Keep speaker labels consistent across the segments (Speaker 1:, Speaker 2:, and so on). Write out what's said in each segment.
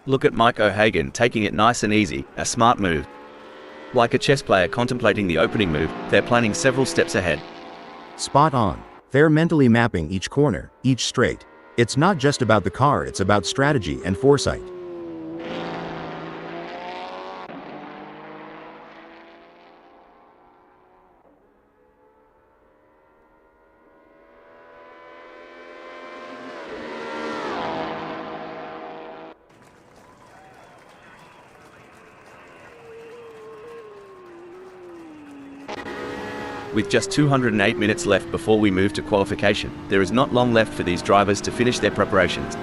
Speaker 1: Look at Mike O'Hagan taking it nice and easy, a smart move. Like a chess player contemplating the opening move, they're planning several steps ahead.
Speaker 2: Spot on. They're mentally mapping each corner, each straight. It's not just about the car, it's about strategy and foresight.
Speaker 1: With just 208 minutes left before we move to qualification, there is not long left for these drivers to finish their preparations.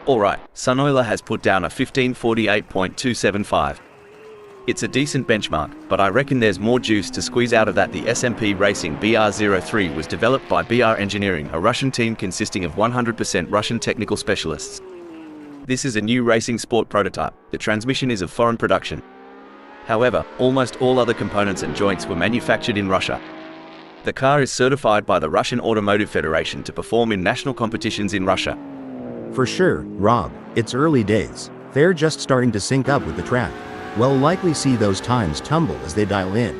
Speaker 1: Alright, Sunoiler has put down a 1548.275. It's a decent benchmark, but I reckon there's more juice to squeeze out of that. The SMP Racing BR03 was developed by BR Engineering, a Russian team consisting of 100% Russian technical specialists. This is a new racing sport prototype. The transmission is of foreign production. However, almost all other components and joints were manufactured in Russia. The car is certified by the Russian Automotive Federation to perform in national competitions in Russia.
Speaker 2: For sure, Rob, it's early days. They're just starting to sync up with the track. We'll likely see those times tumble as they dial in.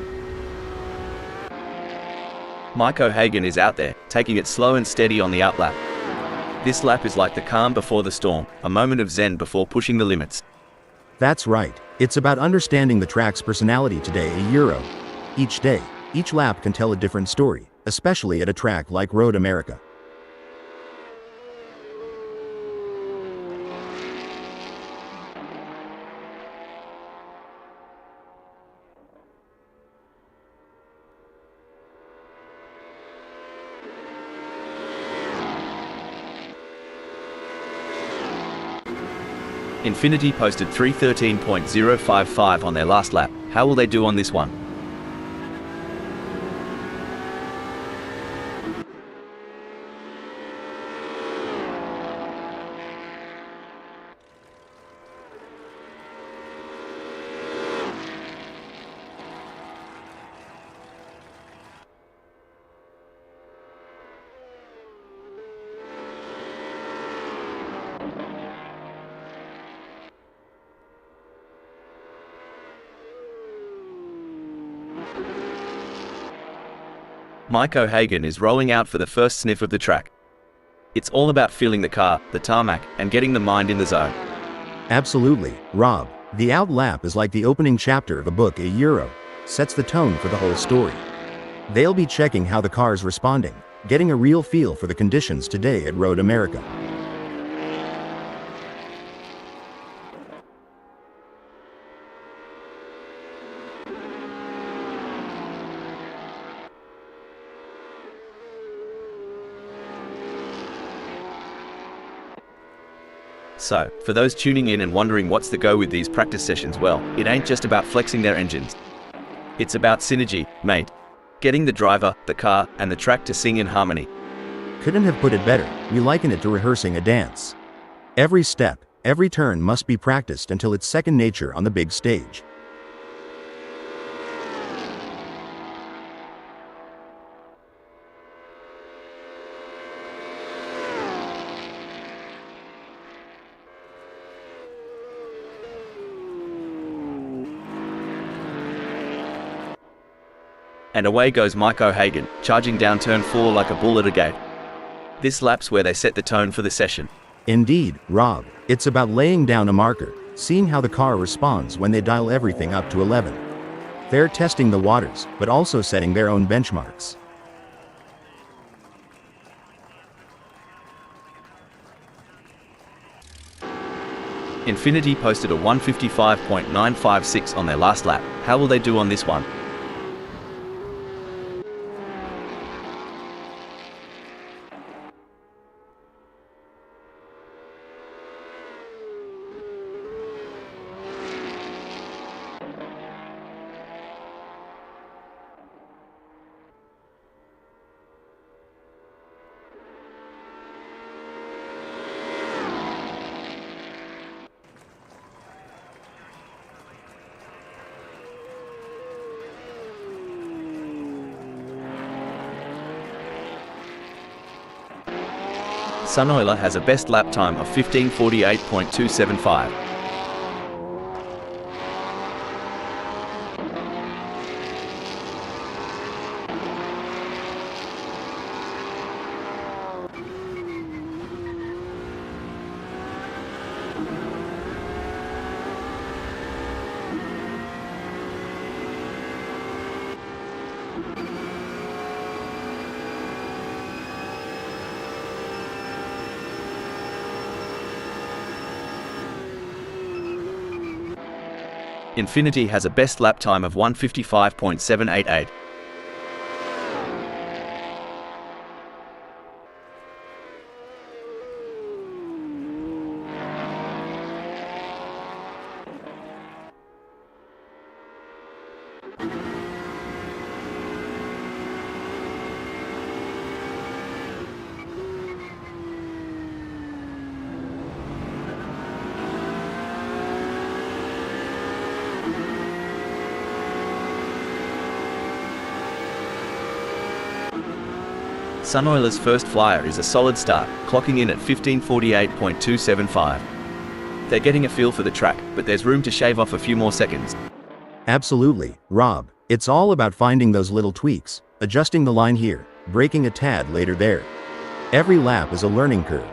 Speaker 1: Mike O'Hagan is out there, taking it slow and steady on the outlap. This lap is like the calm before the storm, a moment of zen before pushing the limits.
Speaker 2: That's right. It's about understanding the track's personality today. Each day, each lap can tell a different story, especially at a track like Road America.
Speaker 1: Infinity posted 313.055 on their last lap. How will they do on this one? Mike O'Hagan is rolling out for the first sniff of the track. It's all about feeling the car, the tarmac, and getting the mind in the zone.
Speaker 2: Absolutely, Rob. The out lap is like the opening chapter of a book. Sets the tone for the whole story. They'll be checking how the car's responding, getting a real feel for the conditions today at Road America.
Speaker 1: So, for those tuning in and wondering what's the go with these practice sessions, well, it ain't just about flexing their engines. It's about synergy, mate. Getting the driver, the car, and the track to sing in harmony.
Speaker 2: Couldn't have put it better. We liken it to rehearsing a dance. Every step, every turn must be practiced until it's second nature on the big stage.
Speaker 1: And away goes Mike O'Hagan, charging down turn 4 like a bull at a gate. This lap's where they set the tone for the session.
Speaker 2: Indeed, Rob. It's about laying down a marker, seeing how the car responds when they dial everything up to 11. They're testing the waters, but also setting their own benchmarks.
Speaker 1: Infinity posted a 155.956 on their last lap. How will they do on this one? Sunoiler has a best lap time of 15:48.275. Infiniti has a best lap time of 1:55.788. Sunoiler's first flyer is a solid start, clocking in at 15:48.275. They're getting a feel for the track, but there's room to shave off a few more seconds.
Speaker 2: Absolutely, Rob. It's all about finding those little tweaks, adjusting the line here, braking a tad later there. Every lap is a learning curve.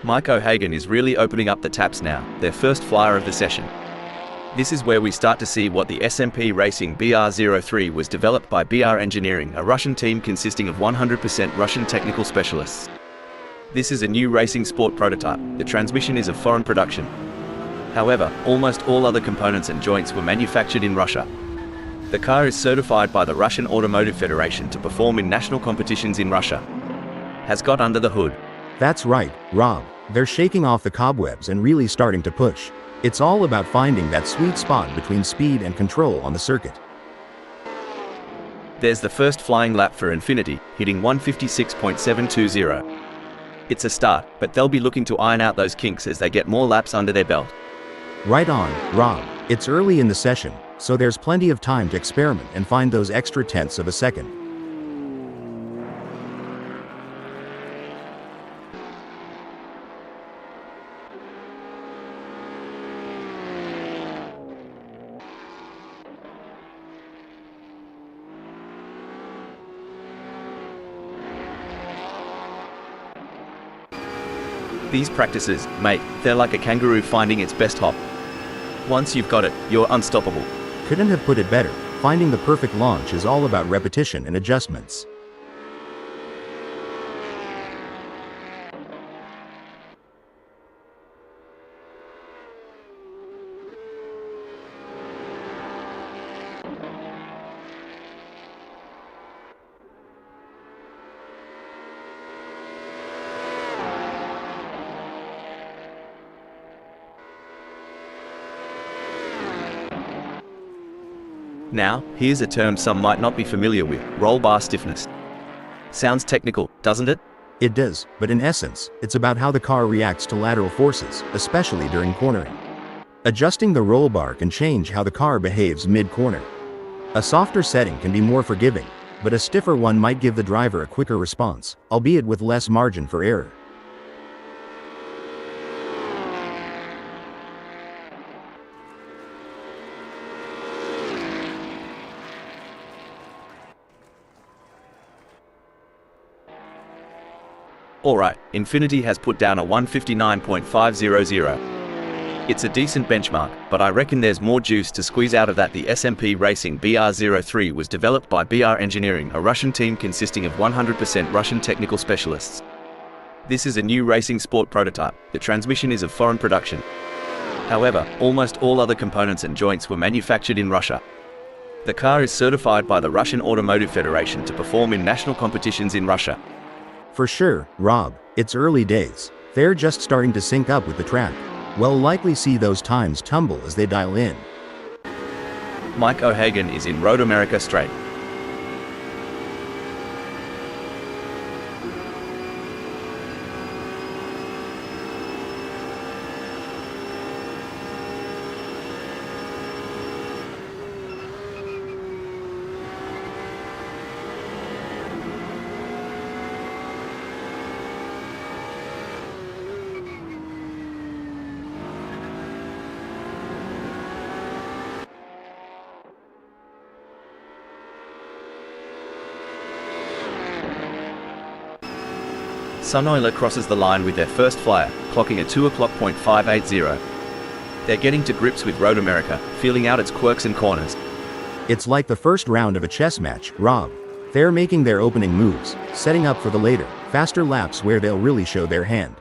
Speaker 1: Mike O'Hagan is really opening up the taps now, their first flyer of the session. This is where we start to see what the SMP Racing BR03 was developed by BR Engineering, a Russian team consisting of 100% Russian technical specialists. This is a new racing sport prototype. The transmission is of foreign production. However, almost all other components and joints were manufactured in Russia. The car is certified by the Russian Automotive Federation to perform in national competitions in Russia. Has got under the hood.
Speaker 2: That's right, Rob. They're shaking off the cobwebs and really starting to push. It's all about finding that sweet spot between speed and control on the circuit.
Speaker 1: There's the first flying lap for Infiniti, hitting 1:56.720. It's a start, but they'll be looking to iron out those kinks as they get more laps under their belt.
Speaker 2: Right on, Rob. It's early in the session, so there's plenty of time to experiment and find those extra tenths of a second.
Speaker 1: These practices, mate, they're like a kangaroo finding its best hop. Once you've got it, you're unstoppable.
Speaker 2: Couldn't have put it better. Finding the perfect launch is all about repetition and adjustments.
Speaker 1: Now, here's a term some might not be familiar with: roll bar stiffness. Sounds technical, doesn't it?
Speaker 2: It does, but in essence, it's about how the car reacts to lateral forces, especially during cornering. Adjusting the roll bar can change how the car behaves mid-corner. A softer setting can be more forgiving, but a stiffer one might give the driver a quicker response, albeit with less margin for error.
Speaker 1: Alright, Infiniti has put down a 1:59.500. It's a decent benchmark, but I reckon there's more juice to squeeze out of that. The SMP Racing BR03 was developed by BR Engineering, a Russian team consisting of 100% Russian technical specialists. This is a new racing sport prototype. The transmission is of foreign production. However, almost all other components and joints were manufactured in Russia. The car is certified by the Russian Automotive Federation to perform in national competitions in Russia.
Speaker 2: For sure, Rob, it's early days. They're just starting to sync up with the track. We'll likely see those times tumble as they dial in.
Speaker 1: Mike O'Hagan is in Road America straight. Sunoiler crosses the line with their first flyer, clocking a 2:00.580. They're getting to grips with Road America, feeling out its quirks and corners.
Speaker 2: It's like the first round of a chess match, Rob. They're making their opening moves, setting up for the later, faster laps where they'll really show their hand.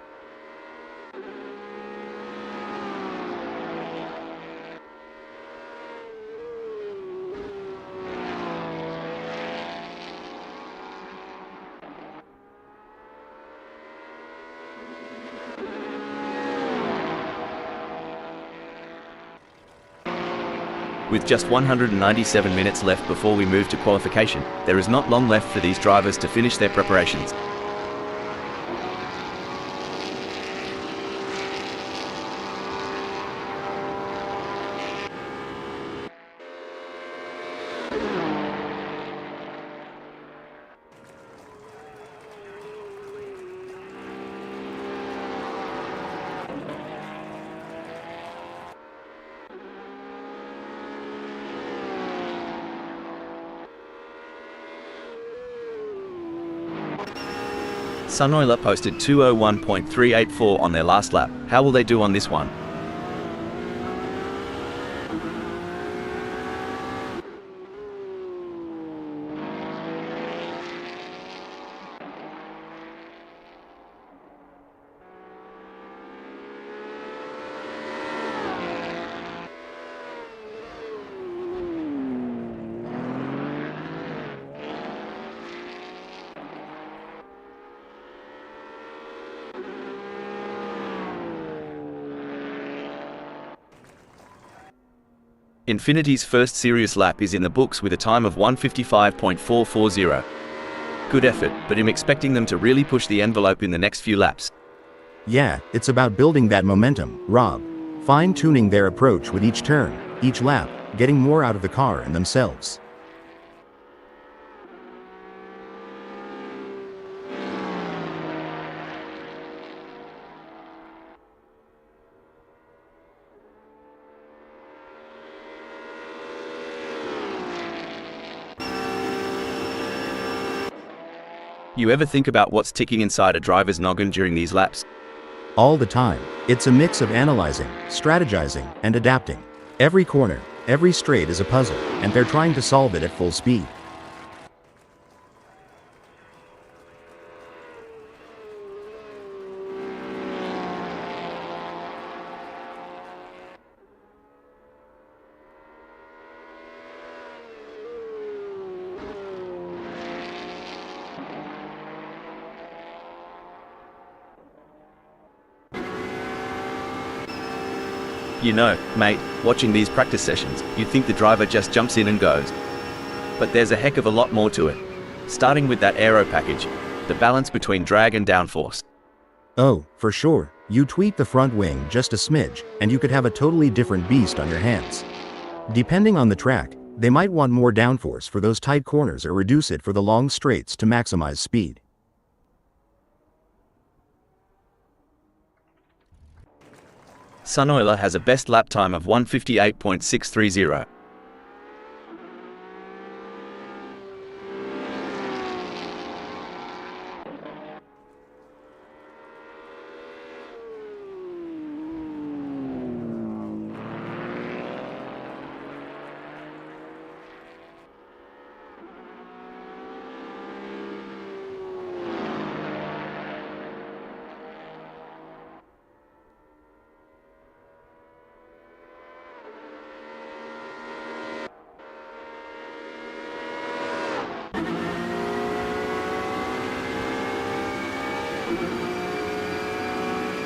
Speaker 1: With just 197 minutes left before we move to qualification, there is not long left for these drivers to finish their preparations. Sunoiler posted 2:01.384 on their last lap. How will they do on this one? Infinity's first serious lap is in the books with a time of 1:55.440. Good effort, but I'm expecting them to really push the envelope in the next few laps.
Speaker 2: Yeah, it's about building that momentum, Rob. Fine-tuning their approach with each turn, each lap, getting more out of the car and themselves.
Speaker 1: You ever think about what's ticking inside a driver's noggin during these laps?
Speaker 2: All the time. It's a mix of analyzing, strategizing, and adapting. Every corner, every straight is a puzzle, and they're trying to solve it at full speed.
Speaker 1: You know, mate, watching these practice sessions, you'd think the driver just jumps in and goes. But there's a heck of a lot more to it. Starting with that aero package, the balance between drag and downforce.
Speaker 2: Oh, for sure. You tweak the front wing just a smidge, and you could have a totally different beast on your hands. Depending on the track, they might want more downforce for those tight corners or reduce it for the long straights to maximize speed.
Speaker 1: Sunoiler has a best lap time of 1:58.630.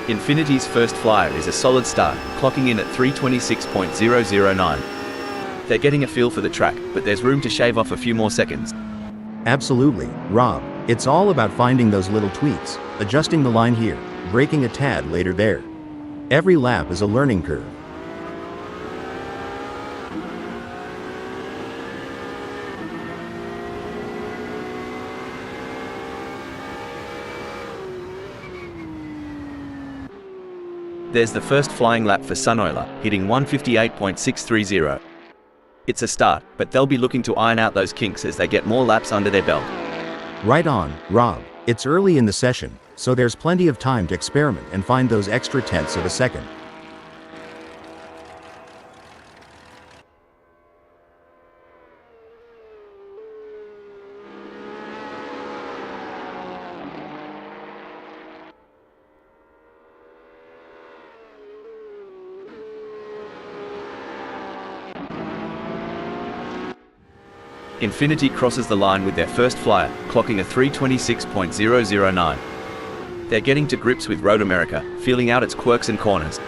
Speaker 1: Infinity's first flyer is a solid start, clocking in at 3:26.009. They're getting a feel for the track, but there's room to shave off a few more seconds.
Speaker 2: Absolutely, Rob. It's all about finding those little tweaks, adjusting the line here, braking a tad later there. Every lap is a learning curve.
Speaker 1: There's the first flying lap for Sunoiler, hitting 1:58.630. It's a start, but they'll be looking to iron out those kinks as they get more laps under their belt.
Speaker 2: Right on, Rob. It's early in the session, so there's plenty of time to experiment and find those extra tenths of a second.
Speaker 1: Infiniti crosses the line with their first flyer, clocking a 3:26.009. They're getting to grips with Road America, feeling out its quirks and corners.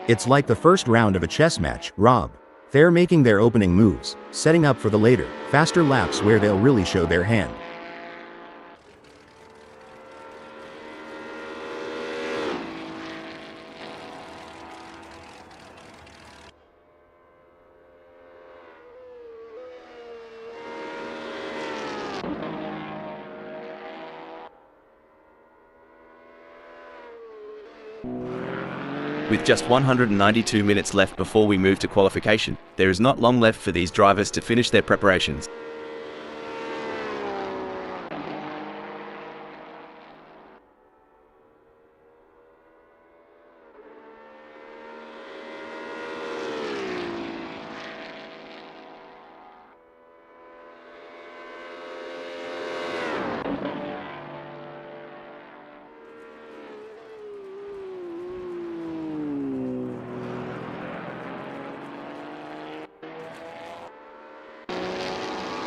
Speaker 2: It's like the first round of a chess match, Rob. They're making their opening moves, setting up for the later, faster laps where they'll really show their hand.
Speaker 1: With just 192 minutes left before we move to qualification, there is not long left for these drivers to finish their preparations.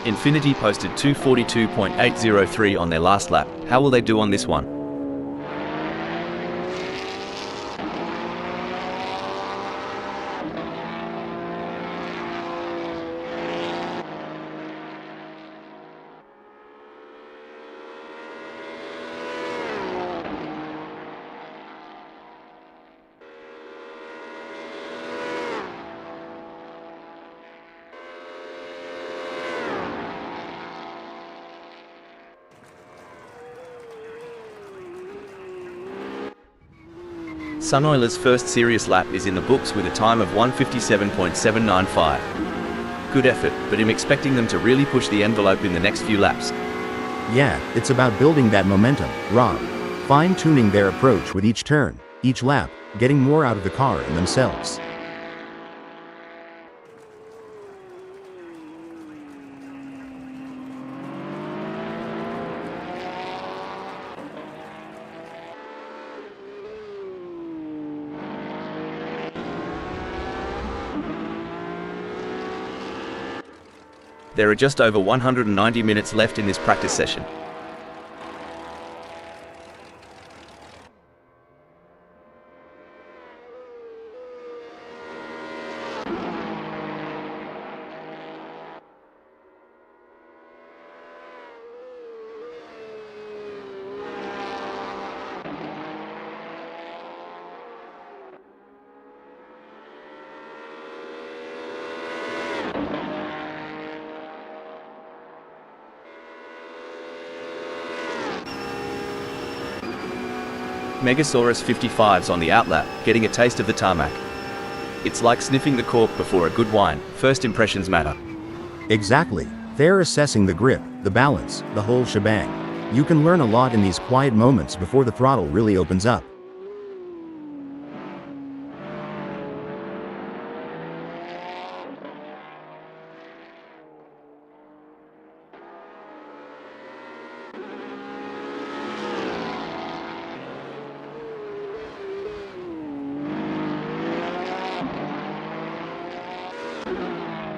Speaker 1: Infiniti posted 2:42.803 on their last lap. How will they do on this one? Sunoiler's first serious lap is in the books with a time of 1:57.795. Good effort, but I'm expecting them to really push the envelope in the next few laps.
Speaker 2: Yeah, it's about building that momentum, Rob. Fine-tuning their approach with each turn, each lap, getting more out of the car and themselves.
Speaker 1: There are just over 190 minutes left in this practice session. Megasaurus 55's on the outlap, getting a taste of the tarmac. It's like sniffing the cork before a good wine. First impressions matter.
Speaker 2: Exactly. They're assessing the grip, the balance, the whole shebang. You can learn a lot in these quiet moments before the throttle really opens up.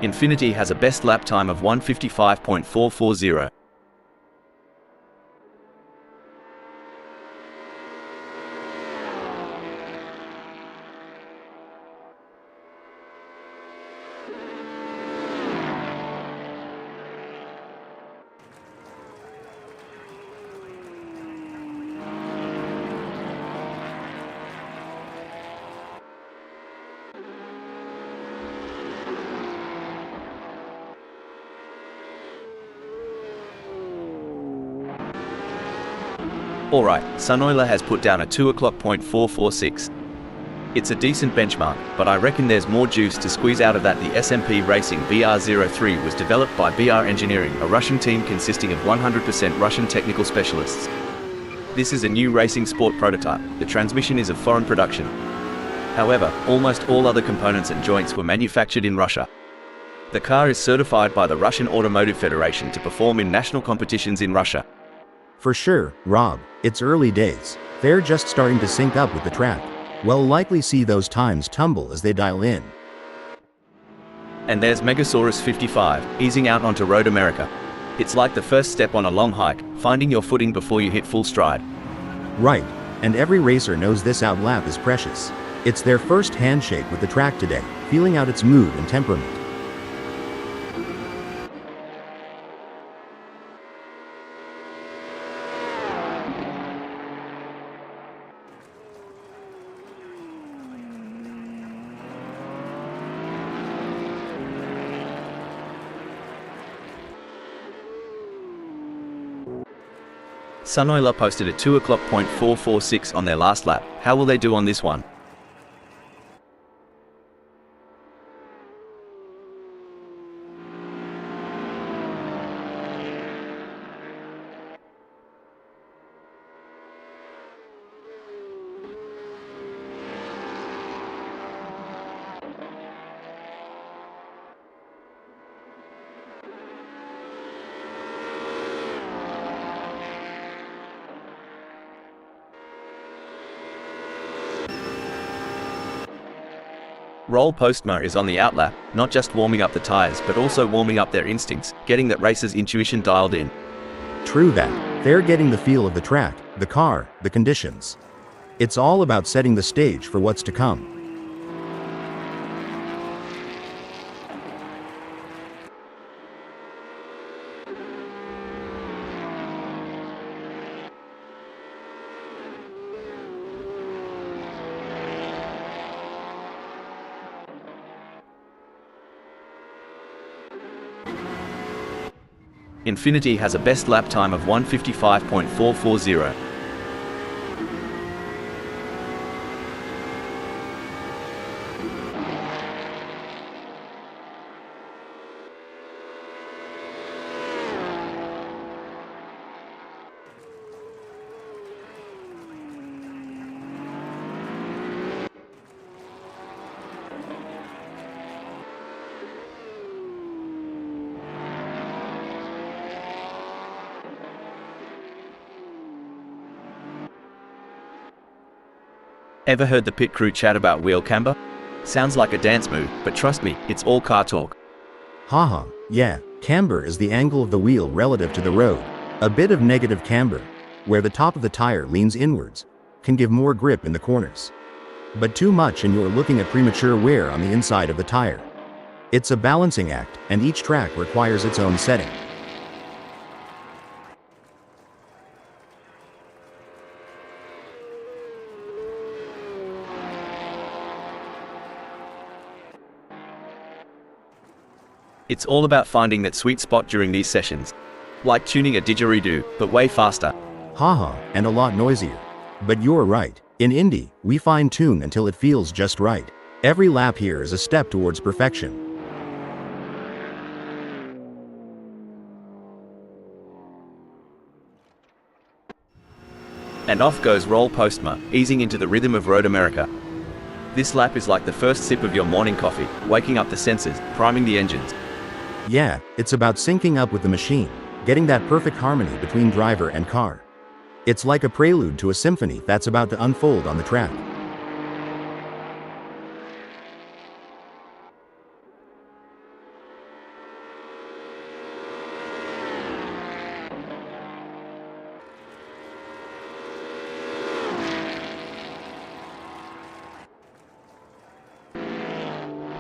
Speaker 1: Infiniti has a best lap time of 1:55.440. Alright, Sunoiler has put down a 2:00.446. It's a decent benchmark, but I reckon there's more juice to squeeze out of that. The SMP Racing BR03 was developed by BR Engineering, a Russian team consisting of 100% Russian technical specialists. This is a new racing sport prototype. The transmission is of foreign production. However, almost all other components and joints were manufactured in Russia. The car is certified by the Russian Automotive Federation to perform in national competitions in Russia.
Speaker 2: For sure, Rob, it's early days. They're just starting to sync up with the track. We'll likely see those times tumble as they dial in.
Speaker 1: And there's Megasaurus 55, easing out onto Road America. It's like the first step on a long hike, finding your footing before you hit full stride.
Speaker 2: Right, and every racer knows this out lap is precious. It's their first handshake with the track today, feeling out its mood and temperament.
Speaker 1: Sunoiler posted a 2:00.446 on their last lap. How will they do on this one? Roll Postma is on the outlap, not just warming up the tires but also warming up their instincts, getting that racer's intuition dialed in.
Speaker 2: True that. They're getting the feel of the track, the car, the conditions. It's all about setting the stage for what's to come.
Speaker 1: Infiniti has a best lap time of 1:55.440. Ever heard the pit crew chat about wheel camber? Sounds like a dance move, but trust me, it's all car talk.
Speaker 2: Haha, yeah, camber is the angle of the wheel relative to the road. A bit of negative camber, where the top of the tire leans inwards, can give more grip in the corners. But too much and you're looking at premature wear on the inside of the tire. It's a balancing act, and each track requires its own setting.
Speaker 1: It's all about finding that sweet spot during these sessions. Like tuning a didgeridoo, but way faster.
Speaker 2: Haha, and a lot noisier. But you're right. In Indy, we fine-tune until it feels just right. Every lap here is a step towards perfection.
Speaker 1: And off goes Roll Postma, easing into the rhythm of Road America. This lap is like the first sip of your morning coffee, waking up the sensors, priming the engines.
Speaker 2: Yeah, it's about syncing up with the machine, getting that perfect harmony between driver and car. It's like a prelude to a symphony that's about to unfold on the track.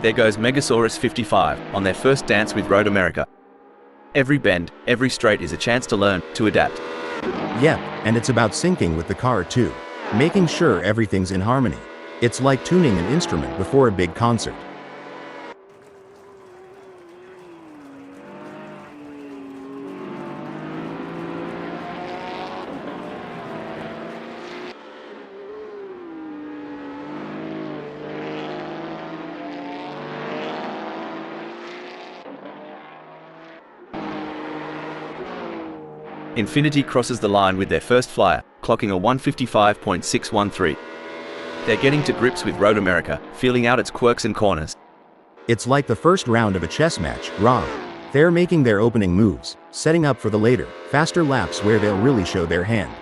Speaker 1: There goes Megasaurus 55, on their first dance with Road America. Every bend, every straight is a chance to learn, to adapt.
Speaker 2: Yep, and it's about syncing with the car too. Making sure everything's in harmony. It's like tuning an instrument before a big concert.
Speaker 1: Infiniti crosses the line with their first flyer, clocking a 155.613. They're getting to grips with Road America, feeling out its quirks and corners.
Speaker 2: It's like the first round of a chess match, Rob. They're making their opening moves, setting up for the later, faster laps where they'll really show their hand.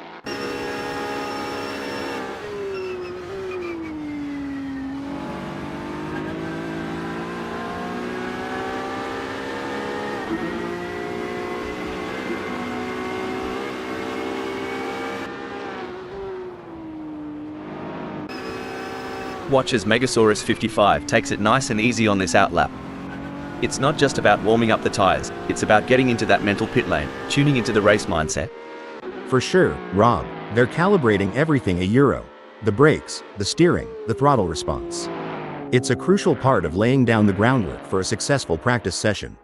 Speaker 1: Watch as Megasaurus 55 takes it nice and easy on this outlap. It's not just about warming up the tires, it's about getting into that mental pit lane, tuning into the race mindset.
Speaker 2: For sure, Rob. They're calibrating everything a Euro. The brakes, the steering, the throttle response. It's a crucial part of laying down the groundwork for a successful practice session.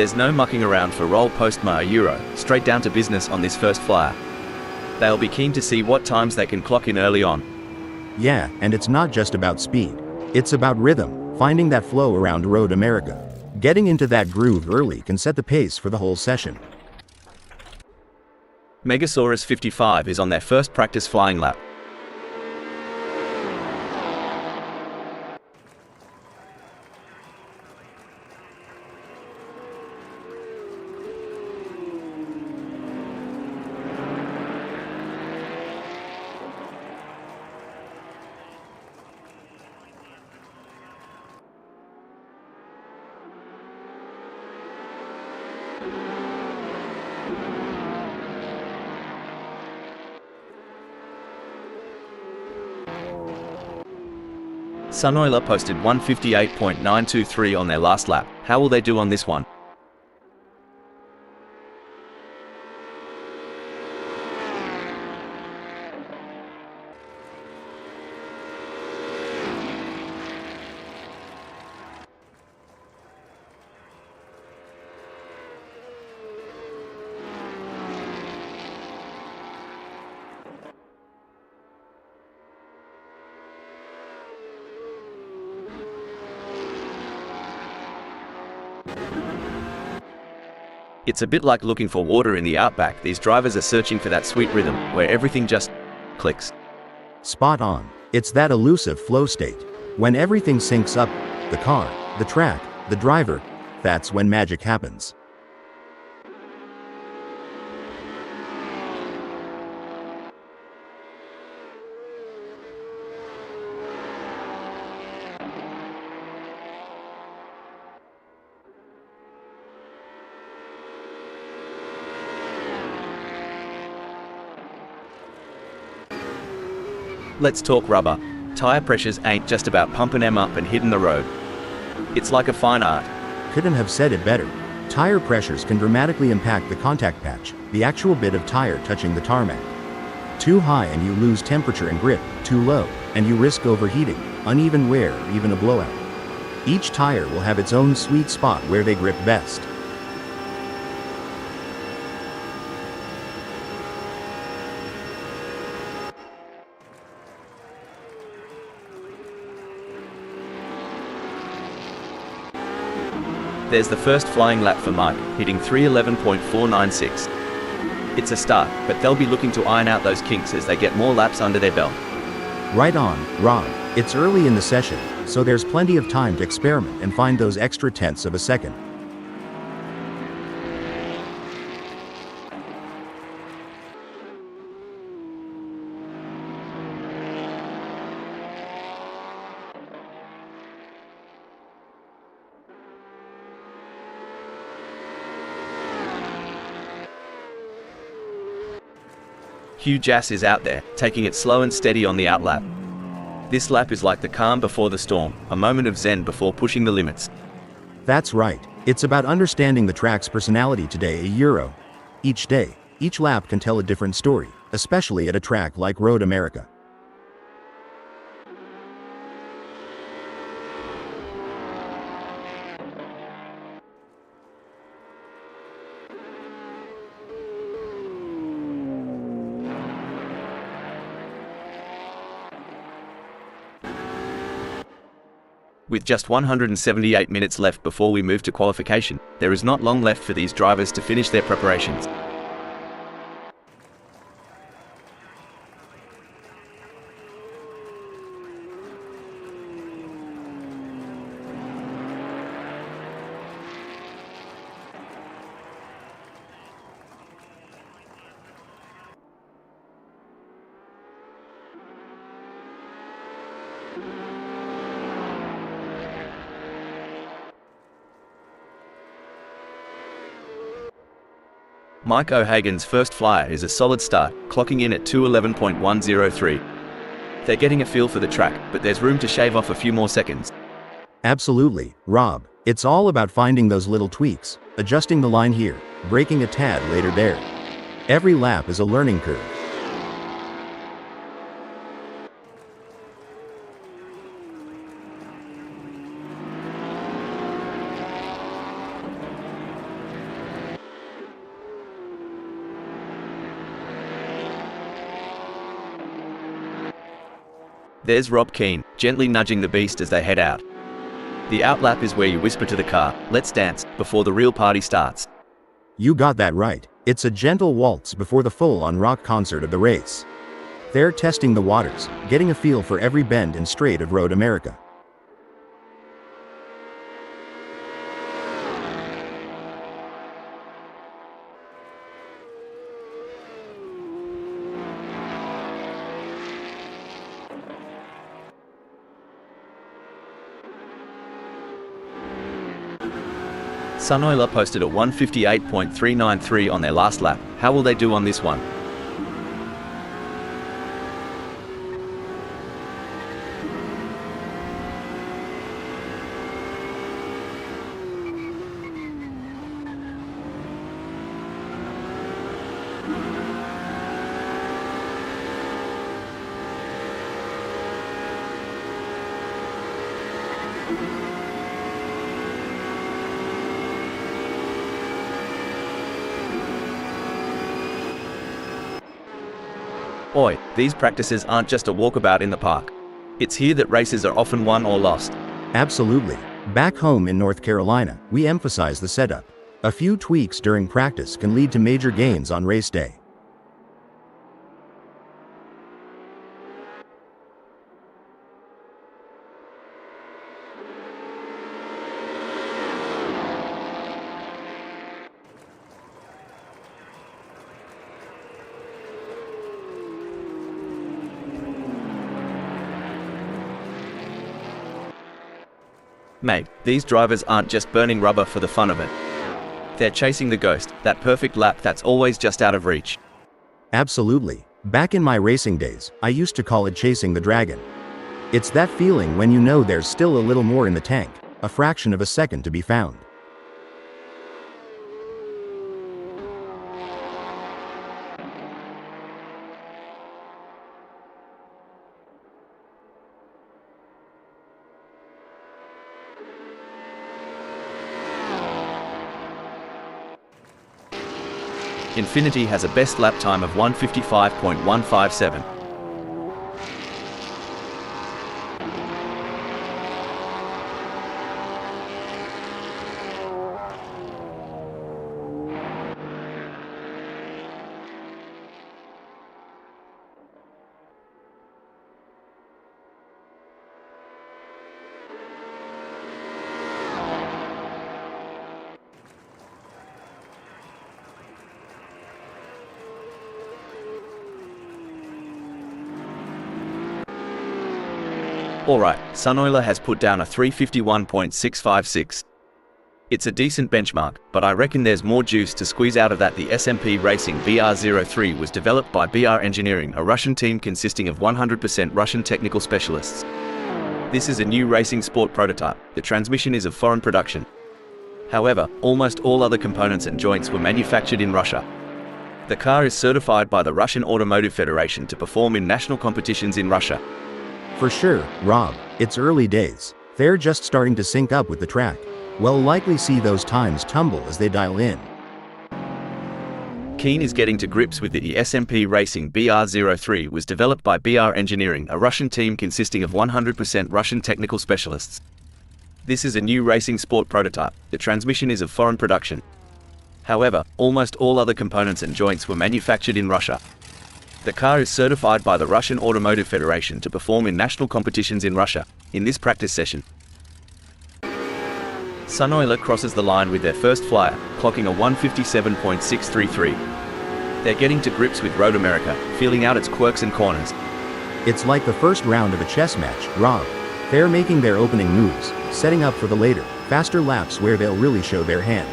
Speaker 1: There's no mucking around for roll postma Euro, straight down to business on this first flyer. They'll be keen to see what times they can clock in early on.
Speaker 2: Yeah, and it's not just about speed. It's about rhythm, finding that flow around Road America. Getting into that groove early can set the pace for the whole session.
Speaker 1: Megasaurus 55 is on their first practice flying lap. Sunoiler posted 158.923 on their last lap. How will they do on this one? It's a bit like looking for water in the outback. These drivers are searching for that sweet rhythm, where everything just clicks.
Speaker 2: Spot on. It's that elusive flow state. When everything syncs up, the car, the track, the driver, that's when magic happens.
Speaker 1: Let's talk rubber. Tire pressures ain't just about pumping them up and hitting the road. It's like a fine art.
Speaker 2: Couldn't have said it better. Tire pressures can dramatically impact the contact patch, the actual bit of tire touching the tarmac. Too high and you lose temperature and grip, too low, and you risk overheating, uneven wear, or even a blowout. Each tire will have its own sweet spot where they grip best.
Speaker 1: There's the first flying lap for Mike, hitting 311.496. It's a start, but they'll be looking to iron out those kinks as they get more laps under their belt.
Speaker 2: Right on, Rob. It's early in the session, so there's plenty of time to experiment and find those extra tenths of a second.
Speaker 1: Hugh Jass is out there, taking it slow and steady on the outlap. This lap is like the calm before the storm, a moment of zen before pushing the limits.
Speaker 2: That's right. It's about understanding the track's personality today a Euro. Each day, each lap can tell a different story, especially at a track like Road America.
Speaker 1: With just 178 minutes left before we move to qualification, there is not long left for these drivers to finish their preparations. Mike O'Hagan's first flyer is a solid start, clocking in at 2:11.103. They're getting a feel for the track, but there's room to shave off a few more seconds.
Speaker 2: Absolutely, Rob. It's all about finding those little tweaks, adjusting the line here, braking a tad later there. Every lap is a learning curve.
Speaker 1: There's Rob Keane, gently nudging the beast as they head out. The outlap is where you whisper to the car, "Let's dance," before the real party starts.
Speaker 2: You got that right. It's a gentle waltz before the full-on rock concert of the race. They're testing the waters, getting a feel for every bend and straight of Road America.
Speaker 1: Sunoiler posted a 158.393 on their last lap. How will they do on this one? Oi, these practices aren't just a walkabout in the park. It's here that races are often won or lost.
Speaker 2: Absolutely. Back home in North Carolina, we emphasize the setup. A few tweaks during practice can lead to major gains on race day.
Speaker 1: Mate, these drivers aren't just burning rubber for the fun of it. They're chasing the ghost, that perfect lap that's always just out of reach.
Speaker 2: Absolutely. Back in my racing days, I used to call it chasing the dragon. It's that feeling when you know there's still a little more in the tank, a fraction of a second to be found.
Speaker 1: Infinity has a best lap time of 1:55.157. Alright, Sunoiler has put down a 351.656. It's a decent benchmark, but I reckon there's more juice to squeeze out of that. The SMP Racing BR03 was developed by BR Engineering, a Russian team consisting of 100% Russian technical specialists. This is a new racing sport prototype. The transmission is of foreign production. However, almost all other components and joints were manufactured in Russia. The car is certified by the Russian Automotive Federation to perform in national competitions in Russia.
Speaker 2: For sure, Rob, it's early days. They're just starting to sync up with the track. We'll likely see those times tumble as they dial in.
Speaker 1: Keane is getting to grips with the SMP Racing BR03 was developed by BR Engineering, a Russian team consisting of 100% Russian technical specialists. This is a new racing sport prototype. The transmission is of foreign production. However, almost all other components and joints were manufactured in Russia. The car is certified by the Russian Automotive Federation to perform in national competitions in Russia. In this practice session, Sunoiler crosses the line with their first flyer, clocking a 157.633. They're getting to grips with Road America, feeling out its quirks and corners.
Speaker 2: It's like the first round of a chess match, Rob. They're making their opening moves, setting up for the later, faster laps where they'll really show their hand.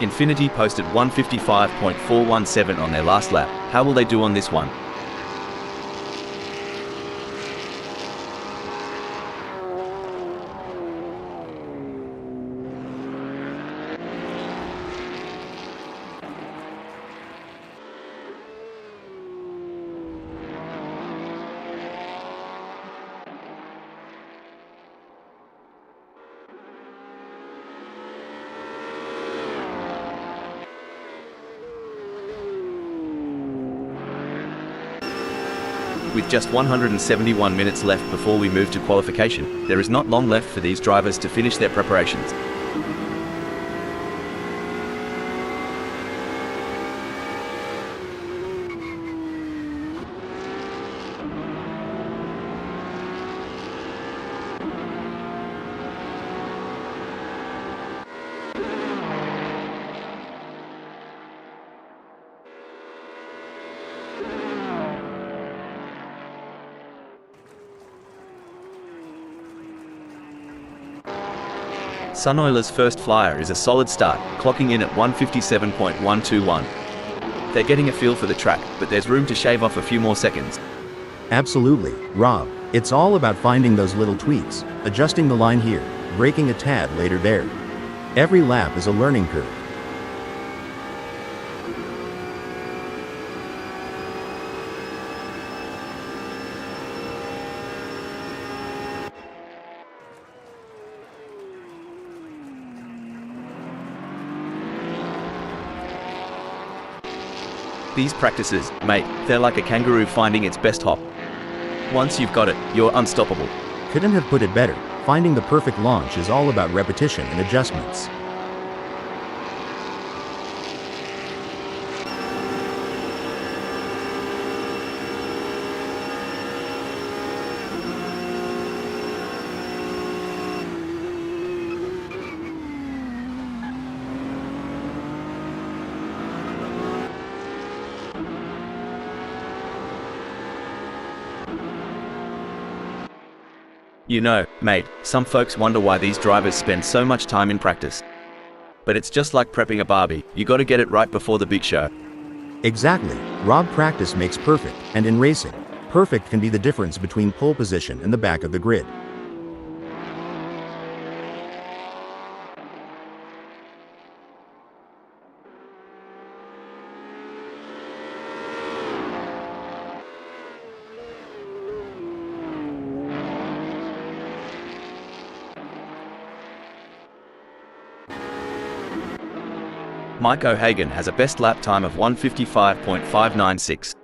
Speaker 1: Infiniti posted 155.417 on their last lap. How will they do on this one? With just 171 minutes left before we move to qualification, there is not long left for these drivers to finish their preparations. Sunoiler's first flyer is a solid start, clocking in at 157.121. They're getting a feel for the track, but there's room to shave off a few more seconds.
Speaker 2: Absolutely, Rob. It's all about finding those little tweaks, adjusting the line here, braking a tad later there. Every lap is a learning curve.
Speaker 1: These practices, mate, they're like a kangaroo finding its best hop. Once you've got it, you're unstoppable.
Speaker 2: Couldn't have put it better. Finding the perfect launch is all about repetition and adjustments.
Speaker 1: You know, mate, some folks wonder why these drivers spend so much time in practice. But it's just like prepping a barbie, you gotta get it right before the big show.
Speaker 2: Exactly. Rob, practice makes perfect, and in racing, perfect can be the difference between pole position and the back of the grid.
Speaker 1: Mike O'Hagan has a best lap time of 155.596.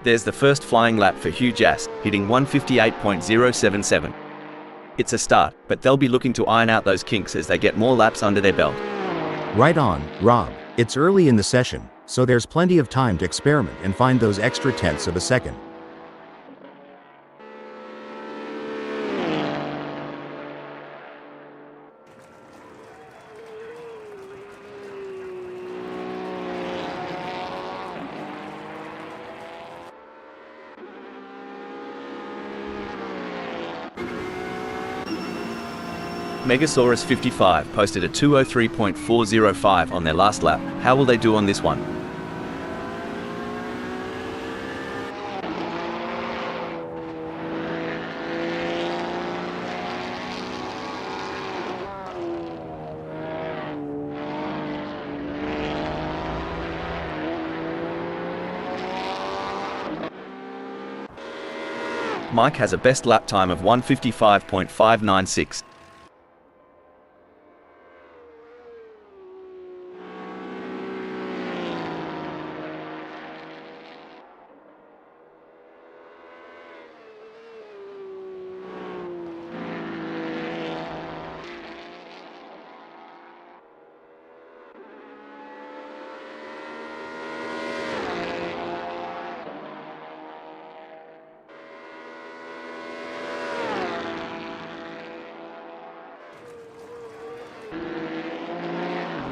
Speaker 1: There's the first flying lap for Hugh Jass, hitting 158.077. It's a start, but they'll be looking to iron out those kinks as they get more laps under their belt.
Speaker 2: Right on, Rob. It's early in the session, so there's plenty of time to experiment and find those extra tenths of a second.
Speaker 1: Megasaurus 55 posted a 203.405 on their last lap. How will they do on this one? Mike has a best lap time of 1:55.596.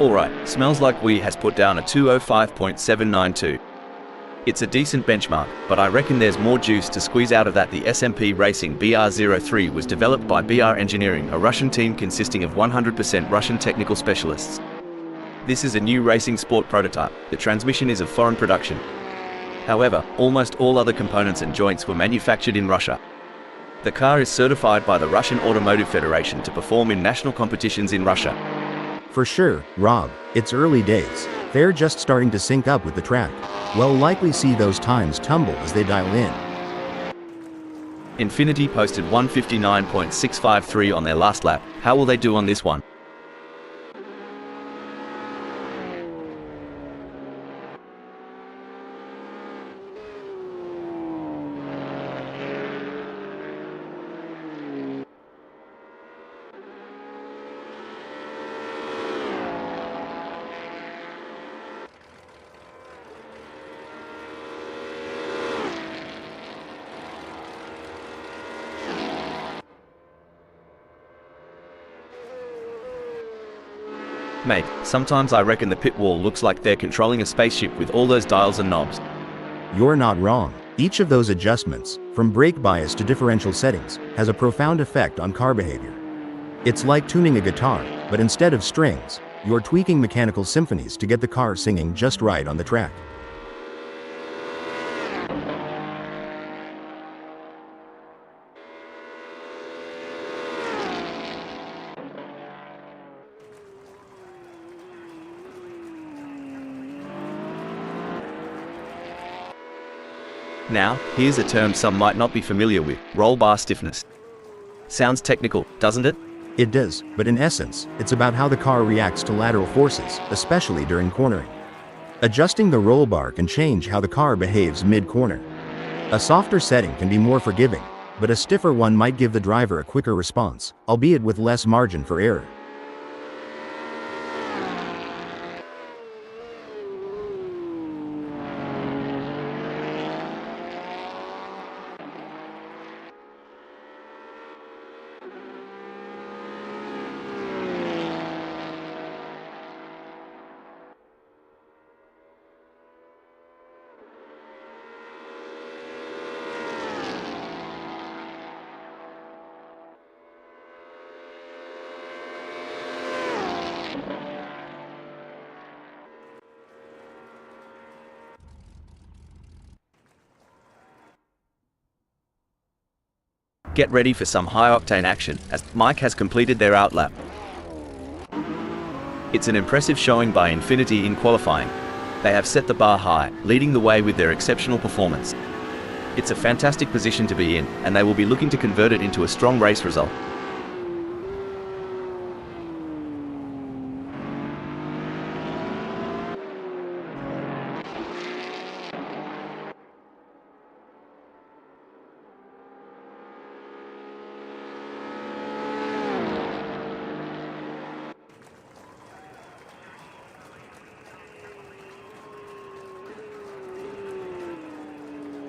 Speaker 1: Alright, smells like we has put down a 205.792. It's a decent benchmark, but I reckon there's more juice to squeeze out of that. The SMP Racing BR03 was developed by BR Engineering, a Russian team consisting of 100% Russian technical specialists. This is a new racing sport prototype. The transmission is of foreign production. However, almost all other components and joints were manufactured in Russia. The car is certified by the Russian Automotive Federation to perform in national competitions in Russia.
Speaker 2: For sure, Rob, it's early days. They're just starting to sync up with the track. We'll likely see those times tumble as they dial in.
Speaker 1: Infiniti posted 1:59.653 on their last lap. How will they do on this one? Mate, sometimes I reckon the pit wall looks like they're controlling a spaceship with all those dials and knobs.
Speaker 2: You're not wrong. Each of those adjustments, from brake bias to differential settings, has a profound effect on car behavior. It's like tuning a guitar, but instead of strings, you're tweaking mechanical symphonies to get the car singing just right on the track.
Speaker 1: Now, here's a term some might not be familiar with: roll bar stiffness. Sounds technical, doesn't it?
Speaker 2: It does, but in essence, it's about how the car reacts to lateral forces, especially during cornering. Adjusting the roll bar can change how the car behaves mid-corner. A softer setting can be more forgiving, but a stiffer one might give the driver a quicker response, albeit with less margin for error.
Speaker 1: Get ready for some high-octane action, as Mike has completed their outlap. It's an impressive showing by Infiniti in qualifying. They have set the bar high, leading the way with their exceptional performance. It's a fantastic position to be in, and they will be looking to convert it into a strong race result.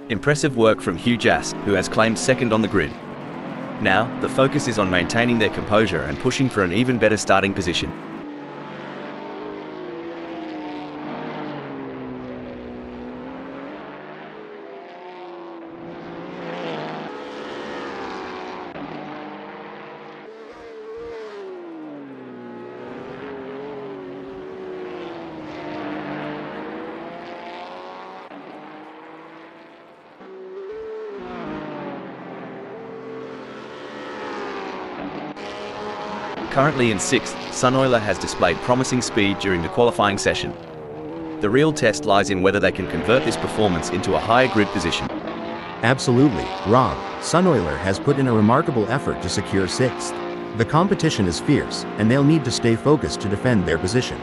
Speaker 1: Impressive work from Hugh Jass, who has claimed second on the grid. Now, the focus is on maintaining their composure and pushing for an even better starting position. Currently in 6th, Sunoiler has displayed promising speed during the qualifying session. The real test lies in whether they can convert this performance into a higher grid position.
Speaker 2: Absolutely, Rob. Sunoiler has put in a remarkable effort to secure 6th. The competition is fierce, and they'll need to stay focused to defend their position.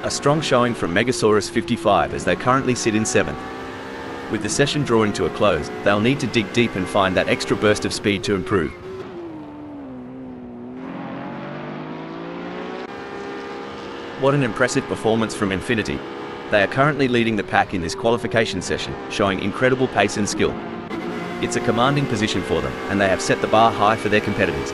Speaker 1: A strong showing from Megasaurus 55 as they currently sit in 7th. With the session drawing to a close, they'll need to dig deep and find that extra burst of speed to improve. What an impressive performance from Infinity. They are currently leading the pack in this qualification session, showing incredible pace and skill. It's a commanding position for them, and they have set the bar high for their competitors.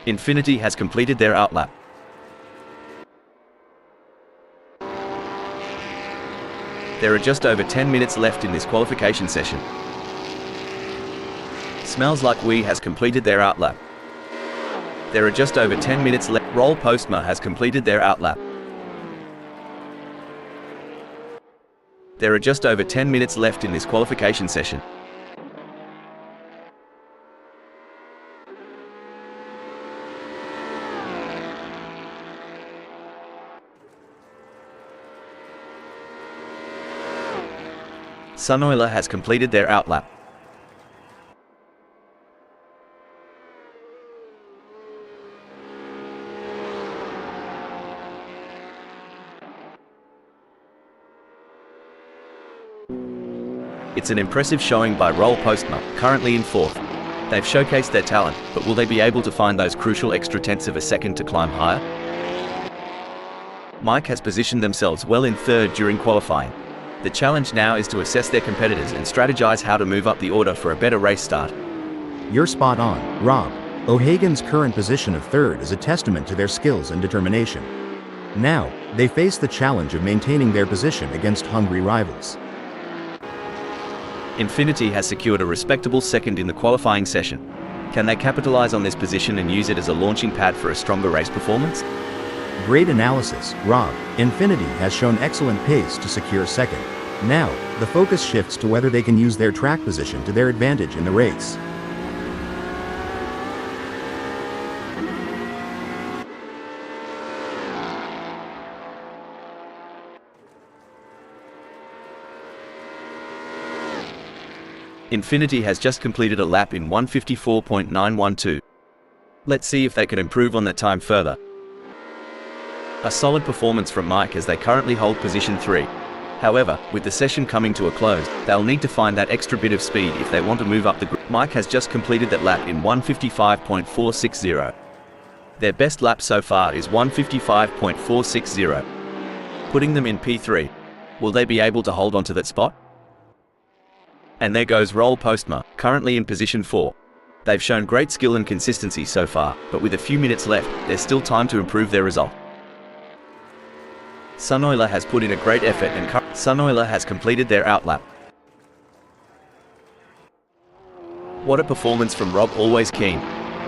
Speaker 1: Infinity has completed their outlap. There are just over 10 minutes left in this qualification session. Smells Like We has completed their outlap. There are just over 10 minutes left. Roll Postma has completed their outlap. There are just over 10 minutes left in this qualification session. Sunoiler has completed their outlap. It's an impressive showing by Roll Postma, currently in 4th. They've showcased their talent, but will they be able to find those crucial extra tenths of a second to climb higher? Mike has positioned themselves well in 3rd during qualifying. The challenge now is to assess their competitors and strategize how to move up the order for a better race start.
Speaker 2: You're spot on, Rob. O'Hagan's current position of 3rd is a testament to their skills and determination. Now, they face the challenge of maintaining their position against hungry rivals.
Speaker 1: Infinity has secured a respectable 2nd in the qualifying session. Can they capitalize on this position and use it as a launching pad for a stronger race performance?
Speaker 2: Great analysis, Rob. Infinity has shown excellent pace to secure 2nd. Now, the focus shifts to whether they can use their track position to their advantage in the race.
Speaker 1: Infinity has just completed a lap in 1:54.912. Let's see if they can improve on that time further. A solid performance from Mike as they currently hold position 3. However, with the session coming to a close, they'll need to find that extra bit of speed if they want to move up the grid. Mike has just completed that lap in 1:55.460. Their best lap so far is 1:55.460, putting them in P3. Will they be able to hold on to that spot? And there goes Roll Postma, currently in position 4. They've shown great skill and consistency so far, but with a few minutes left, there's still time to improve their result. Sunoiler has put in a great effort and Sunoiler has completed their outlap. What a performance from Rob Always Keen.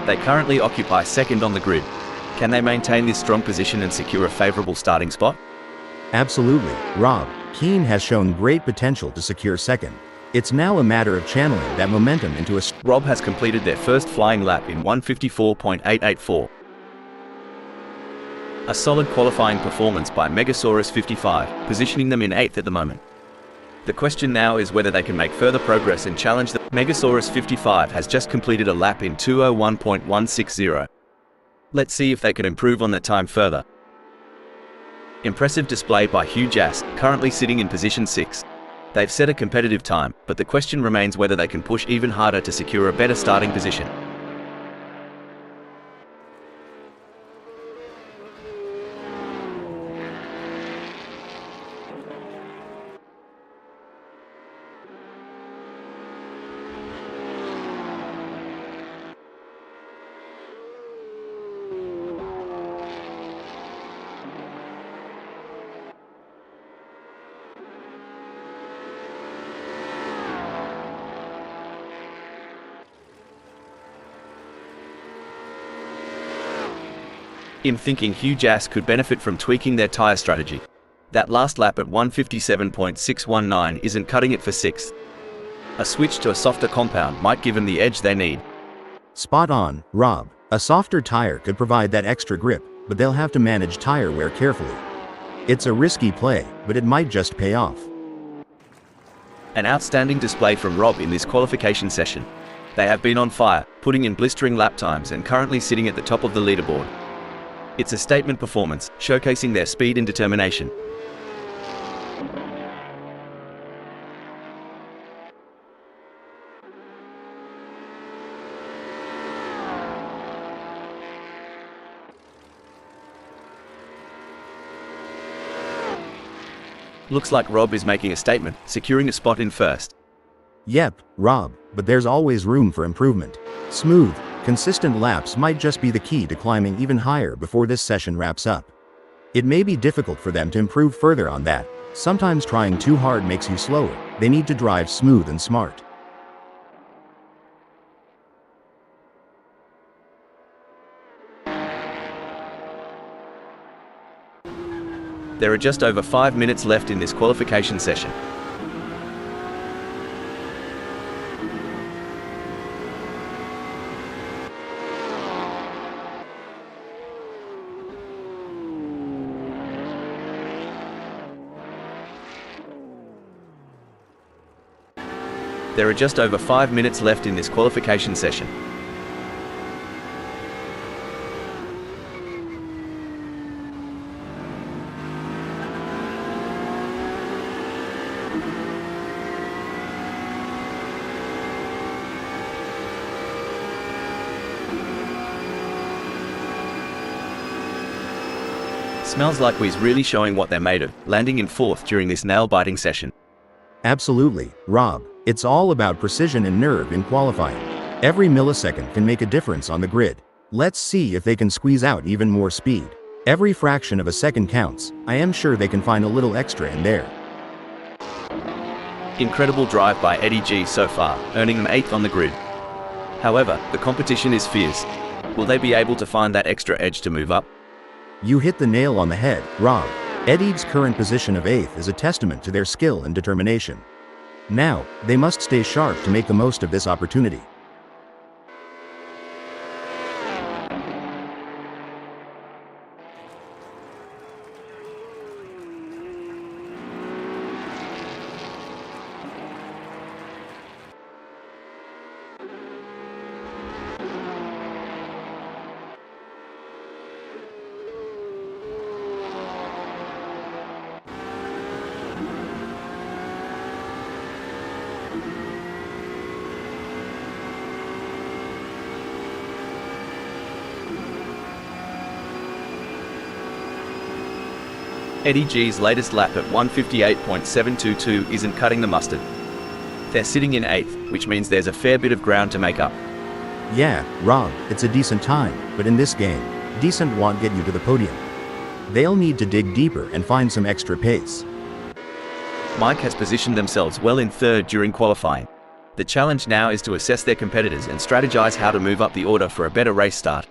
Speaker 1: They currently occupy second on the grid. Can they maintain this strong position and secure a favourable starting spot?
Speaker 2: Absolutely, Rob. Keen has shown great potential to secure second. It's now a matter of channeling that momentum into a...
Speaker 1: Rob has completed their first flying lap in 1:54.884. A solid qualifying performance by Megasaurus 55, positioning them in 8th at the moment. The question now is whether they can make further progress and challenge the... Megasaurus 55 has just completed a lap in 2:01.160. Let's see if they can improve on that time further. Impressive display by Hugh Jass, currently sitting in position 6. They've set a competitive time, but the question remains whether they can push even harder to secure a better starting position. I'm thinking Hugh Jass could benefit from tweaking their tyre strategy. That last lap at 1:57.619 isn't cutting it for 6th. A switch to a softer compound might give them the edge they need.
Speaker 2: Spot on, Rob. A softer tire could provide that extra grip, but they'll have to manage tire wear carefully. It's a risky play, but it might just pay off.
Speaker 1: An outstanding display from Rob in this qualification session. They have been on fire, putting in blistering lap times and currently sitting at the top of the leaderboard. It's a statement performance, showcasing their speed and determination. Looks like Rob is making a statement, securing a spot in first.
Speaker 2: Yep, Rob, but there's always room for improvement. Smooth, consistent laps might just be the key to climbing even higher before this session wraps up. It may be difficult for them to improve further on that. Sometimes trying too hard makes you slower. They need to drive smooth and smart.
Speaker 1: There are just over 5 minutes left in this qualification session. There are just over 5 minutes left in this qualification session. Smells like we's really showing what they're made of, landing in 4th during this nail-biting session.
Speaker 2: Absolutely, Rob. It's all about precision and nerve in qualifying. Every millisecond can make a difference on the grid. Let's see if they can squeeze out even more speed. Every fraction of a second counts. I am sure they can find a little extra in there.
Speaker 1: Incredible drive by Eddie G so far, earning them 8th on the grid. However, the competition is fierce. Will they be able to find that extra edge to move up?
Speaker 2: You hit the nail on the head, Rob. Eddie's current position of 8th is a testament to their skill and determination. Now, they must stay sharp to make the most of this opportunity.
Speaker 1: Eddie G's latest lap at 158.722 isn't cutting the mustard. They're sitting in 8th, which means there's a fair bit of ground to make up.
Speaker 2: Yeah, Rob, it's a decent time, but in this game, decent won't get you to the podium. They'll need to dig deeper and find some extra pace.
Speaker 1: Mike has positioned themselves well in 3rd during qualifying. The challenge now is to assess their competitors and strategize how to move up the order for a better race start.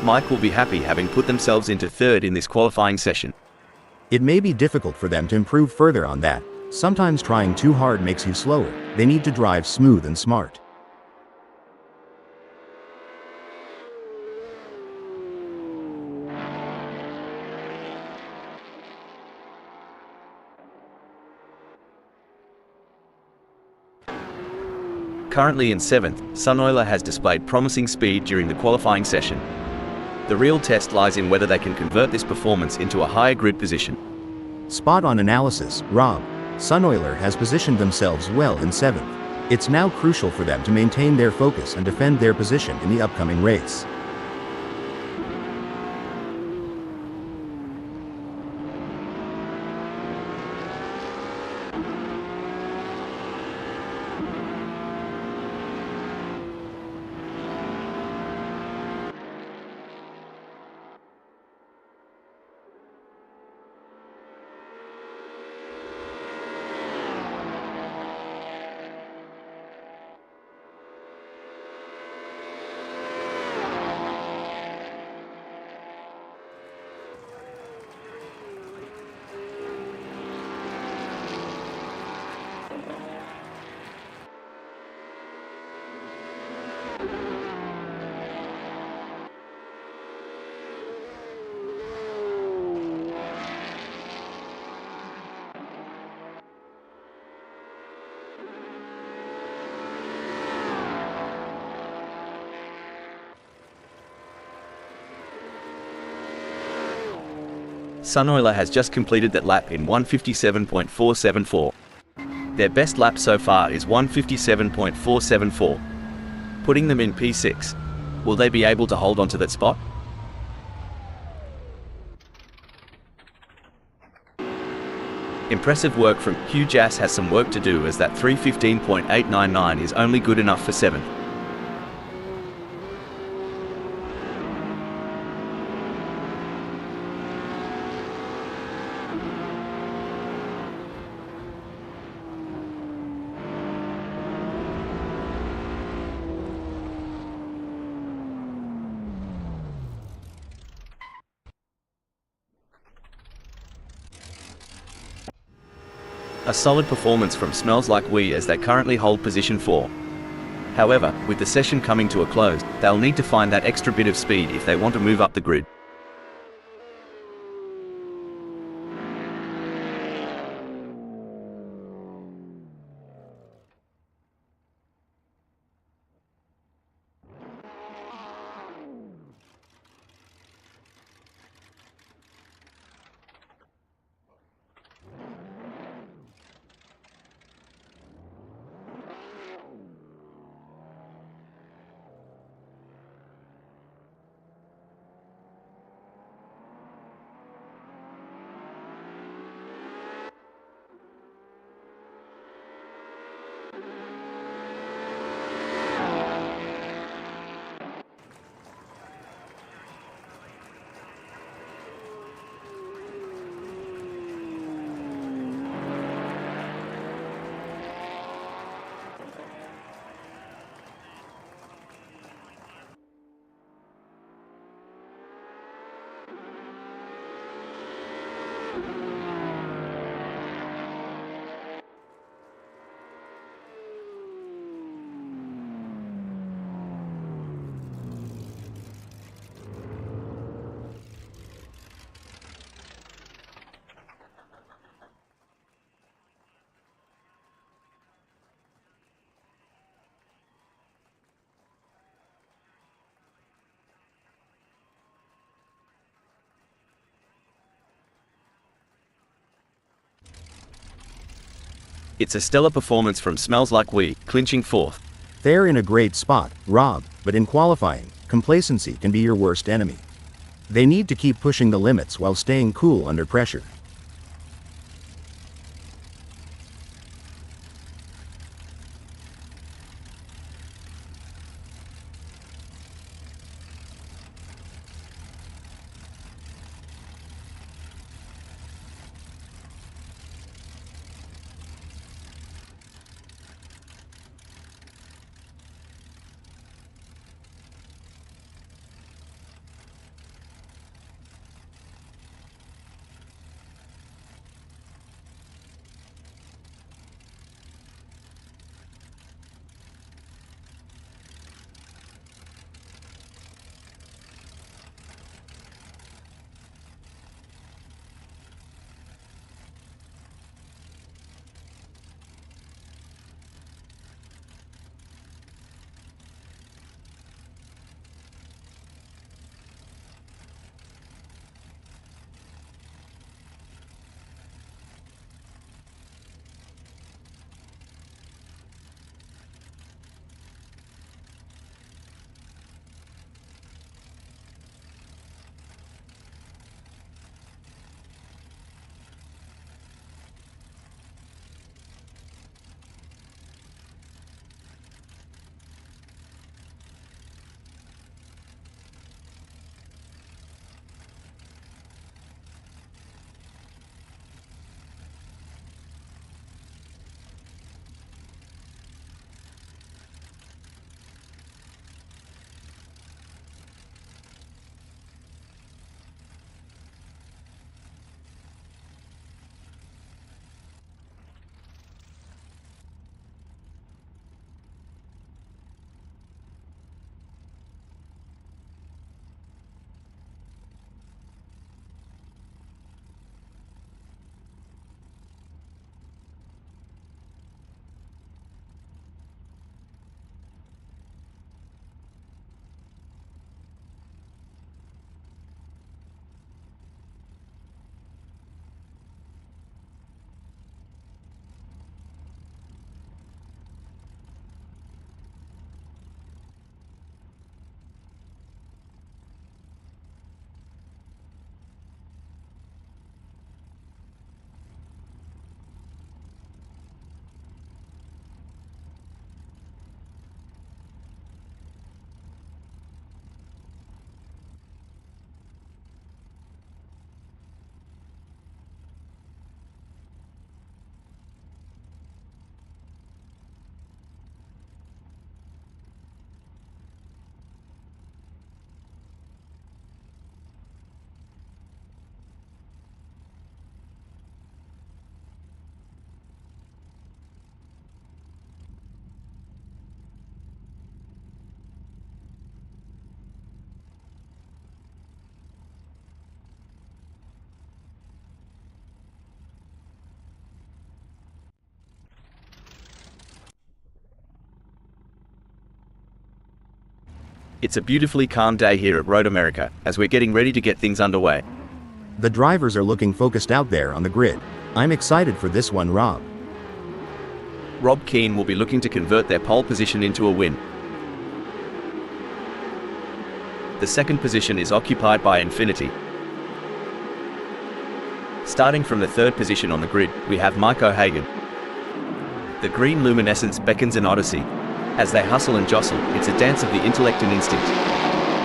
Speaker 1: Mike will be happy having put themselves into 3rd in this qualifying session.
Speaker 2: It may be difficult for them to improve further on that. Sometimes trying too hard makes you slower. They need to drive smooth and smart.
Speaker 1: Currently in 7th, Sunoiler has displayed promising speed during the qualifying session. The real test lies in whether they can convert this performance into a higher grid position.
Speaker 2: Spot on analysis, Rob. Sunoiler has positioned themselves well in 7th. It's now crucial for them to maintain their focus and defend their position in the upcoming race.
Speaker 1: Sunoiler has just completed that lap in 157.474. Their best lap so far is 157.474, putting them in P6. Will they be able to hold on to that spot? Impressive work from Hugh. Jass has some work to do, as that 315.899 is only good enough for 7th. A solid performance from Smells Like We, as they currently hold position 4. However, with the session coming to a close, they'll need to find that extra bit of speed if they want to move up the grid. It's a stellar performance from Smells Like We, clinching fourth.
Speaker 2: They're in a great spot, Rob, but in qualifying, complacency can be your worst enemy. They need to keep pushing the limits while staying cool under pressure.
Speaker 1: It's a beautifully calm day here at Road America, as we're getting ready to get things underway.
Speaker 2: The drivers are looking focused out there on the grid. I'm excited for this one, Rob.
Speaker 1: Rob Keane will be looking to convert their pole position into a win. The second position is occupied by Infinity. Starting from the third position on the grid, we have Mike O'Hagan. The green luminescence beckons an odyssey. As they hustle and jostle, it's a dance of the intellect and instinct.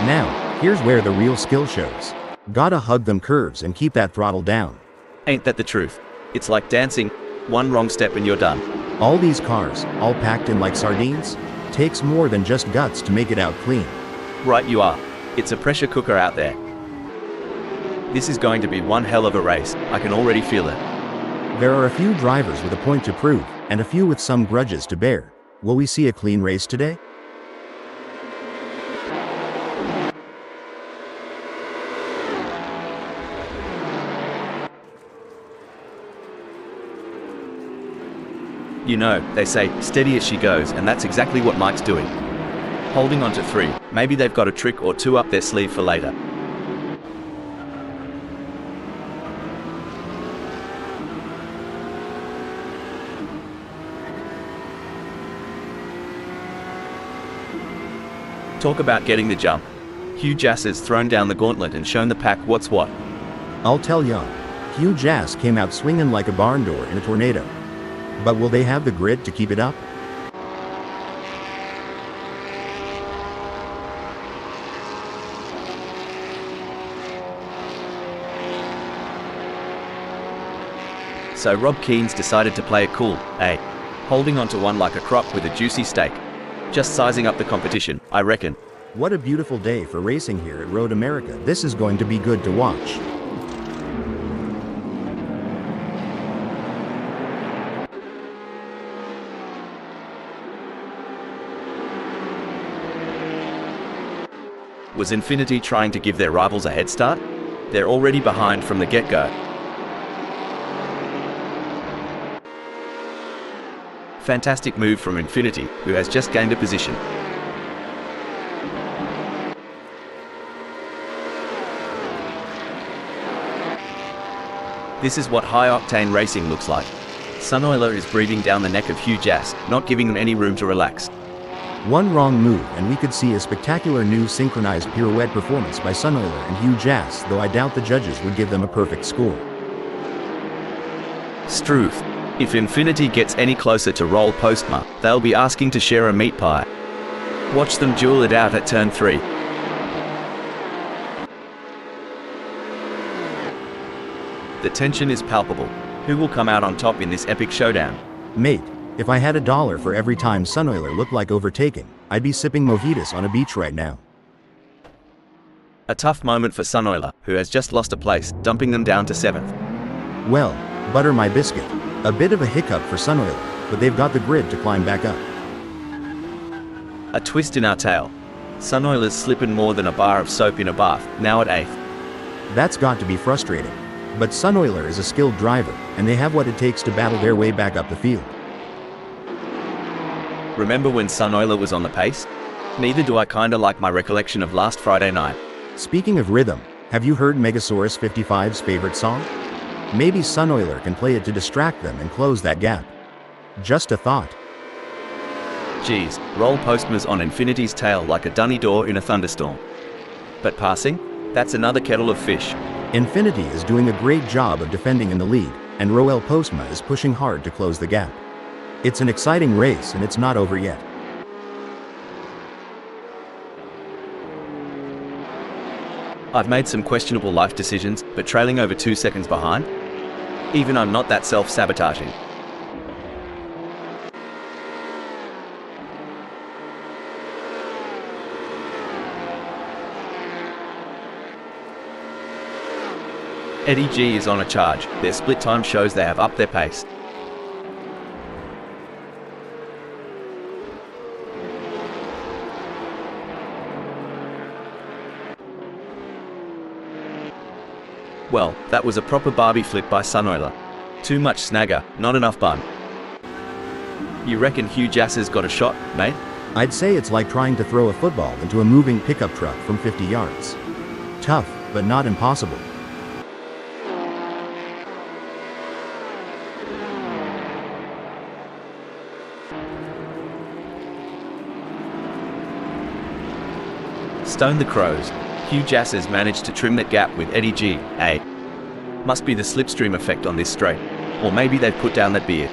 Speaker 2: Now, here's where the real skill shows. Gotta hug them curves and keep that throttle down.
Speaker 1: Ain't that the truth? It's like dancing. One wrong step and you're done.
Speaker 2: All these cars, all packed in like sardines? Takes more than just guts to make it out clean.
Speaker 1: Right you are. It's a pressure cooker out there. This is going to be one hell of a race. I can already feel it.
Speaker 2: There are a few drivers with a point to prove, and a few with some grudges to bear. Will we see a clean race today?
Speaker 1: You know, they say, steady as she goes, and that's exactly what Mike's doing. Holding on to 3, maybe they've got a trick or 2 up their sleeve for later. Talk about getting the jump. Hugh Jass has thrown down the gauntlet and shown the pack what's what.
Speaker 2: I'll tell ya, Hugh Jass came out swinging like a barn door in a tornado. But will they have the grit to keep it up?
Speaker 1: So Rob Keen's decided to play it cool, eh? Holding onto one like a croc with a juicy steak. Just sizing up the competition, I reckon.
Speaker 2: What a beautiful day for racing here at Road America. This is going to be good to watch.
Speaker 1: Was Infinity trying to give their rivals a head start? They're already behind from the get-go. Fantastic move from Infinity, who has just gained a position. This is what high-octane racing looks like. Sunoiler is breathing down the neck of Hugh Jass, not giving them any room to relax.
Speaker 2: One wrong move and we could see a spectacular new synchronized pirouette performance by Sunoiler and Hugh Jass, though I doubt the judges would give them a perfect score.
Speaker 1: Struth. If Infinity gets any closer to Roll Postma, they'll be asking to share a meat pie. Watch them duel it out at turn 3. The tension is palpable. Who will come out on top in this epic showdown?
Speaker 2: Mate, if I had $1 for every time Sunoiler looked like overtaking, I'd be sipping mojitos on a beach right now.
Speaker 1: A tough moment for Sunoiler, who has just lost a place, dumping them down to 7th.
Speaker 2: Well, butter my biscuit. A bit of a hiccup for Sunoiler, but they've got the grid to climb back up.
Speaker 1: A twist in our tale. Sunoiler's slipping more than a bar of soap in a bath, now at 8th.
Speaker 2: That's got to be frustrating. But Sunoiler is a skilled driver, and they have what it takes to battle their way back up the field.
Speaker 1: Remember when Sunoiler was on the pace? Neither do I kinda like my recollection of last Friday night.
Speaker 2: Speaking of rhythm, have you heard Megasaurus 55's favorite song? Maybe Sunoiler can play it to distract them and close that gap. Just a thought.
Speaker 1: Geez, Roll Postma's on Infinity's tail like a dunny door in a thunderstorm. But passing? That's another kettle of fish.
Speaker 2: Infinity is doing a great job of defending in the lead, and Roel Postma is pushing hard to close the gap. It's an exciting race and it's not over yet.
Speaker 1: I've made some questionable life decisions, but trailing over 2 seconds behind? Even I'm not that self-sabotaging. Eddie G is on a charge. Their split time shows they have upped their pace. Well, that was a proper Barbie flip by Sunoiler. Too much snagger, not enough bun. You reckon Hugh Jass has got a shot, mate?
Speaker 2: I'd say it's like trying to throw a football into a moving pickup truck from 50 yards. Tough, but not impossible.
Speaker 1: Stone the Crows. Hugh Jass has managed to trim that gap with Eddie G, eh? Must be the slipstream effect on this straight. Or maybe they've put down that beer.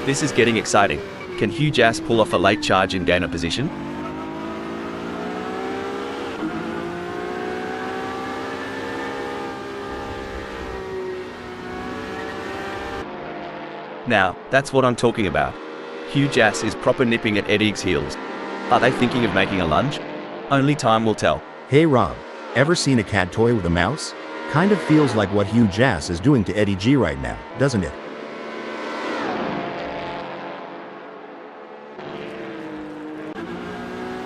Speaker 1: This is getting exciting. Can Hugh Jass pull off a late charge and gain a position? Now, that's what I'm talking about. Hugh Jass is proper nipping at Eddie's heels. Are they thinking of making a lunge? Only time will tell.
Speaker 2: Hey Rob, ever seen a cat toy with a mouse? Kind of feels like what Hugh Jass is doing to Eddie G right now, doesn't it?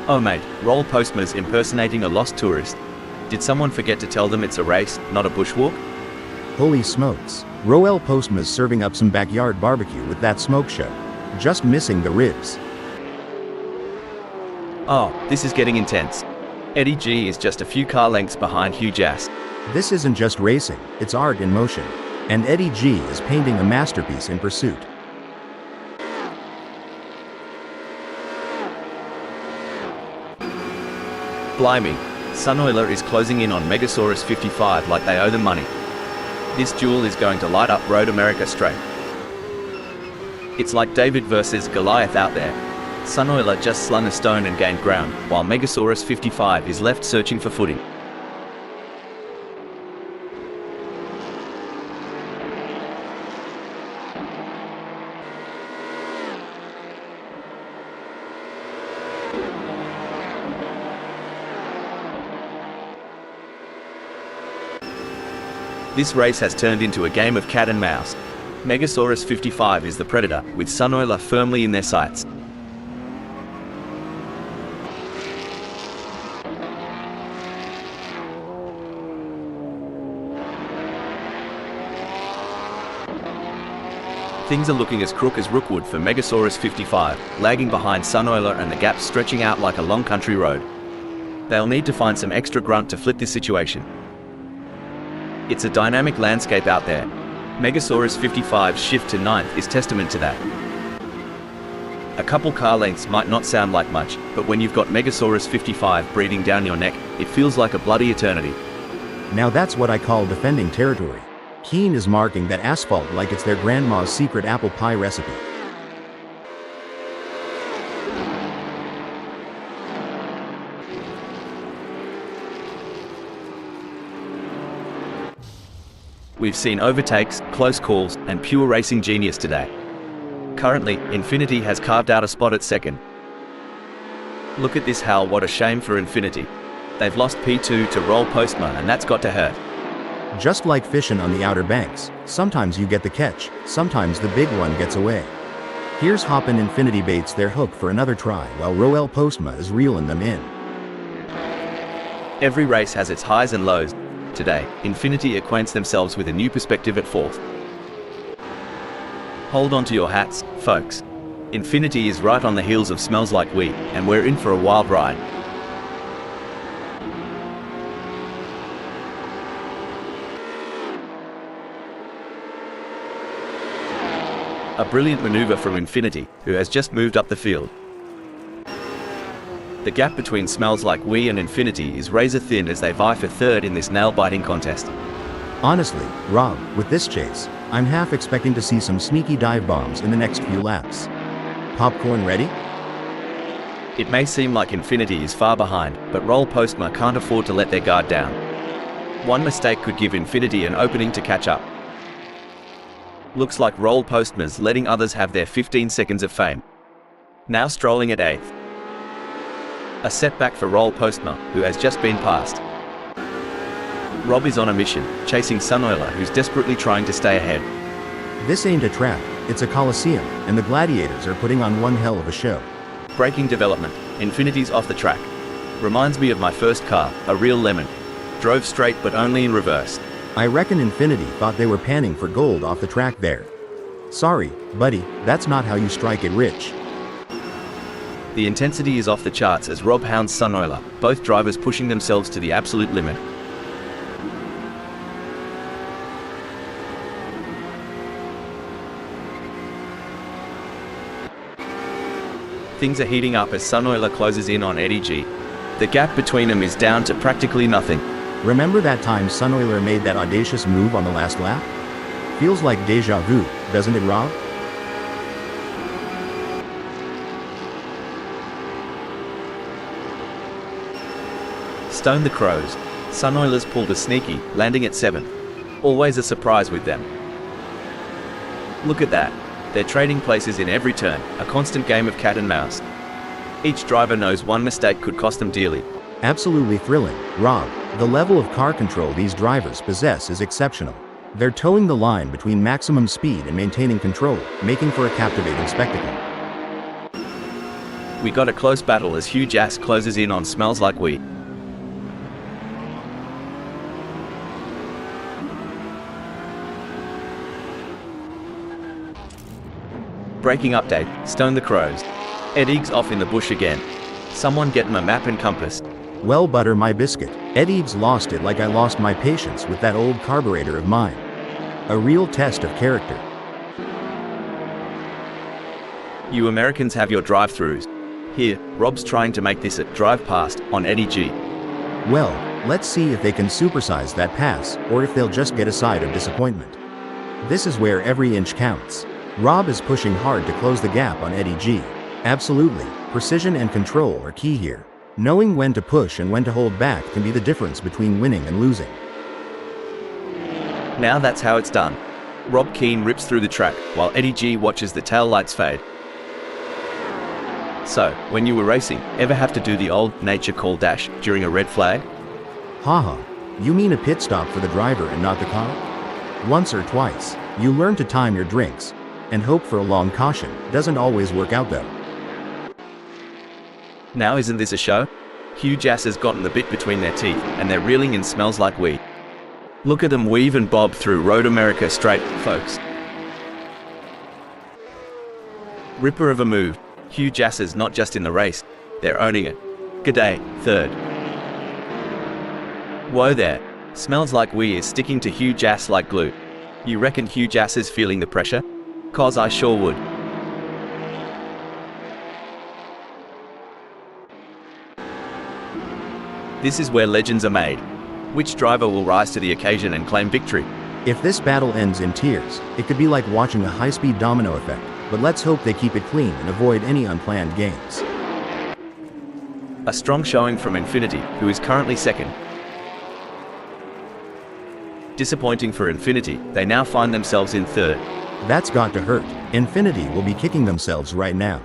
Speaker 1: Oh mate, Roll Postma's impersonating a lost tourist. Did someone forget to tell them it's a race, not a bushwalk?
Speaker 2: Holy smokes. Roel Postma's serving up some backyard barbecue with that smoke show. Just missing the ribs.
Speaker 1: Oh, this is getting intense. Eddie G is just a few car lengths behind Hugh Jass.
Speaker 2: This isn't just racing, it's art in motion. And Eddie G is painting a masterpiece in pursuit.
Speaker 1: Blimey, Sunoiler is closing in on Megasaurus 55 like they owe them money. This duel is going to light up Road America straight. It's like David versus Goliath out there. Sunoiler just slung a stone and gained ground, while Megasaurus 55 is left searching for footing. This race has turned into a game of cat and mouse. Megasaurus 55 is the predator, with Sunoiler firmly in their sights. Things are looking as crook as Rookwood for Megasaurus 55, lagging behind Sunoiler and the gap stretching out like a long country road. They'll need to find some extra grunt to flip this situation. It's a dynamic landscape out there. Megasaurus 55's shift to 9th is testament to that. A couple car lengths might not sound like much, but when you've got Megasaurus 55 breathing down your neck, it feels like a bloody eternity.
Speaker 2: Now that's what I call defending territory. Keen is marking that asphalt like it's their grandma's secret apple pie recipe.
Speaker 1: We've seen overtakes, close calls, and pure racing genius today. Currently, Infinity has carved out a spot at second. Look at this Hal, what a shame for Infinity. They've lost P2 to Roll Postma, and that's got to hurt.
Speaker 2: Just like fishing on the Outer Banks, sometimes you get the catch, sometimes the big one gets away. Here's Hoppin' Infinity baits their hook for another try while Roel Postma is reeling them in.
Speaker 1: Every race has its highs and lows. Today, Infinity acquaints themselves with a new perspective at 4th. Hold on to your hats, folks. Infinity is right on the heels of Smells Like We, and we're in for a wild ride. A brilliant maneuver from Infinity, who has just moved up the field. The gap between Smells Like We and Infinity is razor thin as they vie for 3rd in this nail-biting contest.
Speaker 2: Honestly, Rob, with this chase, I'm half expecting to see some sneaky dive bombs in the next few laps. Popcorn ready?
Speaker 1: It may seem like Infinity is far behind, but Roll Postma can't afford to let their guard down. One mistake could give Infinity an opening to catch up. Looks like Roll Postma's letting others have their 15 seconds of fame. Now strolling at 8th. A setback for Roll Postma, who has just been passed. Rob is on a mission, chasing Sunoiler, who's desperately trying to stay ahead.
Speaker 2: This ain't a trap, it's a coliseum, and the gladiators are putting on one hell of a show.
Speaker 1: Braking development, Infinity's off the track. Reminds me of my first car, a real lemon. Drove straight but only in reverse.
Speaker 2: I reckon Infinity thought they were panning for gold off the track there. Sorry, buddy, that's not how you strike it rich.
Speaker 1: The intensity is off the charts as Rob hounds Sunoiler, both drivers pushing themselves to the absolute limit. Things are heating up as Sunoiler closes in on Eddie G. The gap between them is down to practically nothing.
Speaker 2: Remember that time Sunoiler made that audacious move on the last lap? Feels like deja vu, doesn't it, Rob?
Speaker 1: Stone the Crows. Sunoilers pulled a sneaky, landing at 7th. Always a surprise with them. Look at that. They're trading places in every turn, a constant game of cat and mouse. Each driver knows one mistake could cost them dearly.
Speaker 2: Absolutely thrilling, Rob. The level of car control these drivers possess is exceptional. They're towing the line between maximum speed and maintaining control, making for a captivating spectacle.
Speaker 1: We got a close battle as Huge Ass closes in on Smells Like We. Breaking update, Stone the Crows. Ed Eags off in the bush again. Someone get him a map and compass.
Speaker 2: Well, butter my biscuit. Ed Eags lost it like I lost my patience with that old carburetor of mine. A real test of character.
Speaker 1: You Americans have your drive-thrus. Here, Rob's trying to make this a drive past on Eddie G.
Speaker 2: Well, let's see if they can supersize that pass, or if they'll just get a side of disappointment. This is where every inch counts. Rob is pushing hard to close the gap on Eddie G. Absolutely, precision and control are key here. Knowing when to push and when to hold back can be the difference between winning and losing.
Speaker 1: Now that's how it's done. Rob Keane rips through the track, while Eddie G watches the tail lights fade. So, when you were racing, ever have to do the old nature call dash during a red flag?
Speaker 2: Haha, you mean a pit stop for the driver and not the car? Once or twice, you learn to time your drinks, and hope for a long caution. Doesn't always work out though.
Speaker 1: Now isn't this a show? Huge ass has gotten the bit between their teeth, and they're reeling and smells like weed. Look at them weave and bob through Road America straight, folks. Ripper of a move. Huge asses not just in the race, they're owning it. G'day, third. Whoa there. Smells like we is sticking to huge ass like glue. You reckon huge ass is feeling the pressure? 'Cause I sure would. This is where legends are made. Which driver will rise to the occasion and claim victory?
Speaker 2: If this battle ends in tears, it could be like watching a high-speed domino effect, but let's hope they keep it clean and avoid any unplanned games.
Speaker 1: A strong showing from Infinity, who is currently second. Disappointing for Infinity, they now find themselves in third.
Speaker 2: That's got to hurt. Infinity will be kicking themselves right now.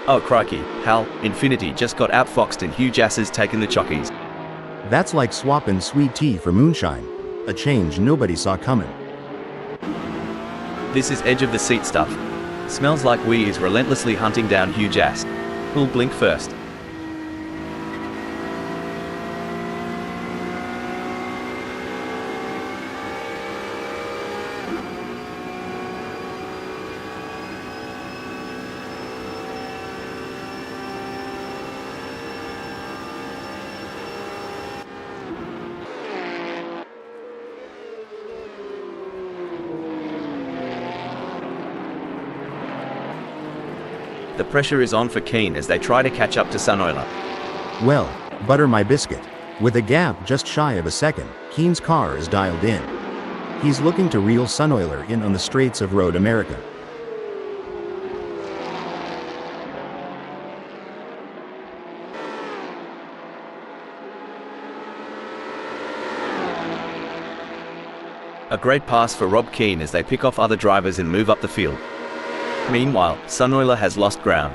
Speaker 1: Oh crikey, Hal, Infinity just got outfoxed and huge asses taken the chockies.
Speaker 2: That's like swapping sweet tea for moonshine. A change nobody saw coming.
Speaker 1: This is edge of the seat stuff. Smells like we is relentlessly hunting down huge ass. Who'll blink first? The pressure is on for Keane as they try to catch up to Sunoiler.
Speaker 2: Well, butter my biscuit. With a gap just shy of a second, Keane's car is dialed in. He's looking to reel Sunoiler in on the straights of Road America. A great pass for Rob Keane as they pick off other drivers and move up the field. Meanwhile, Sunoiler has lost ground.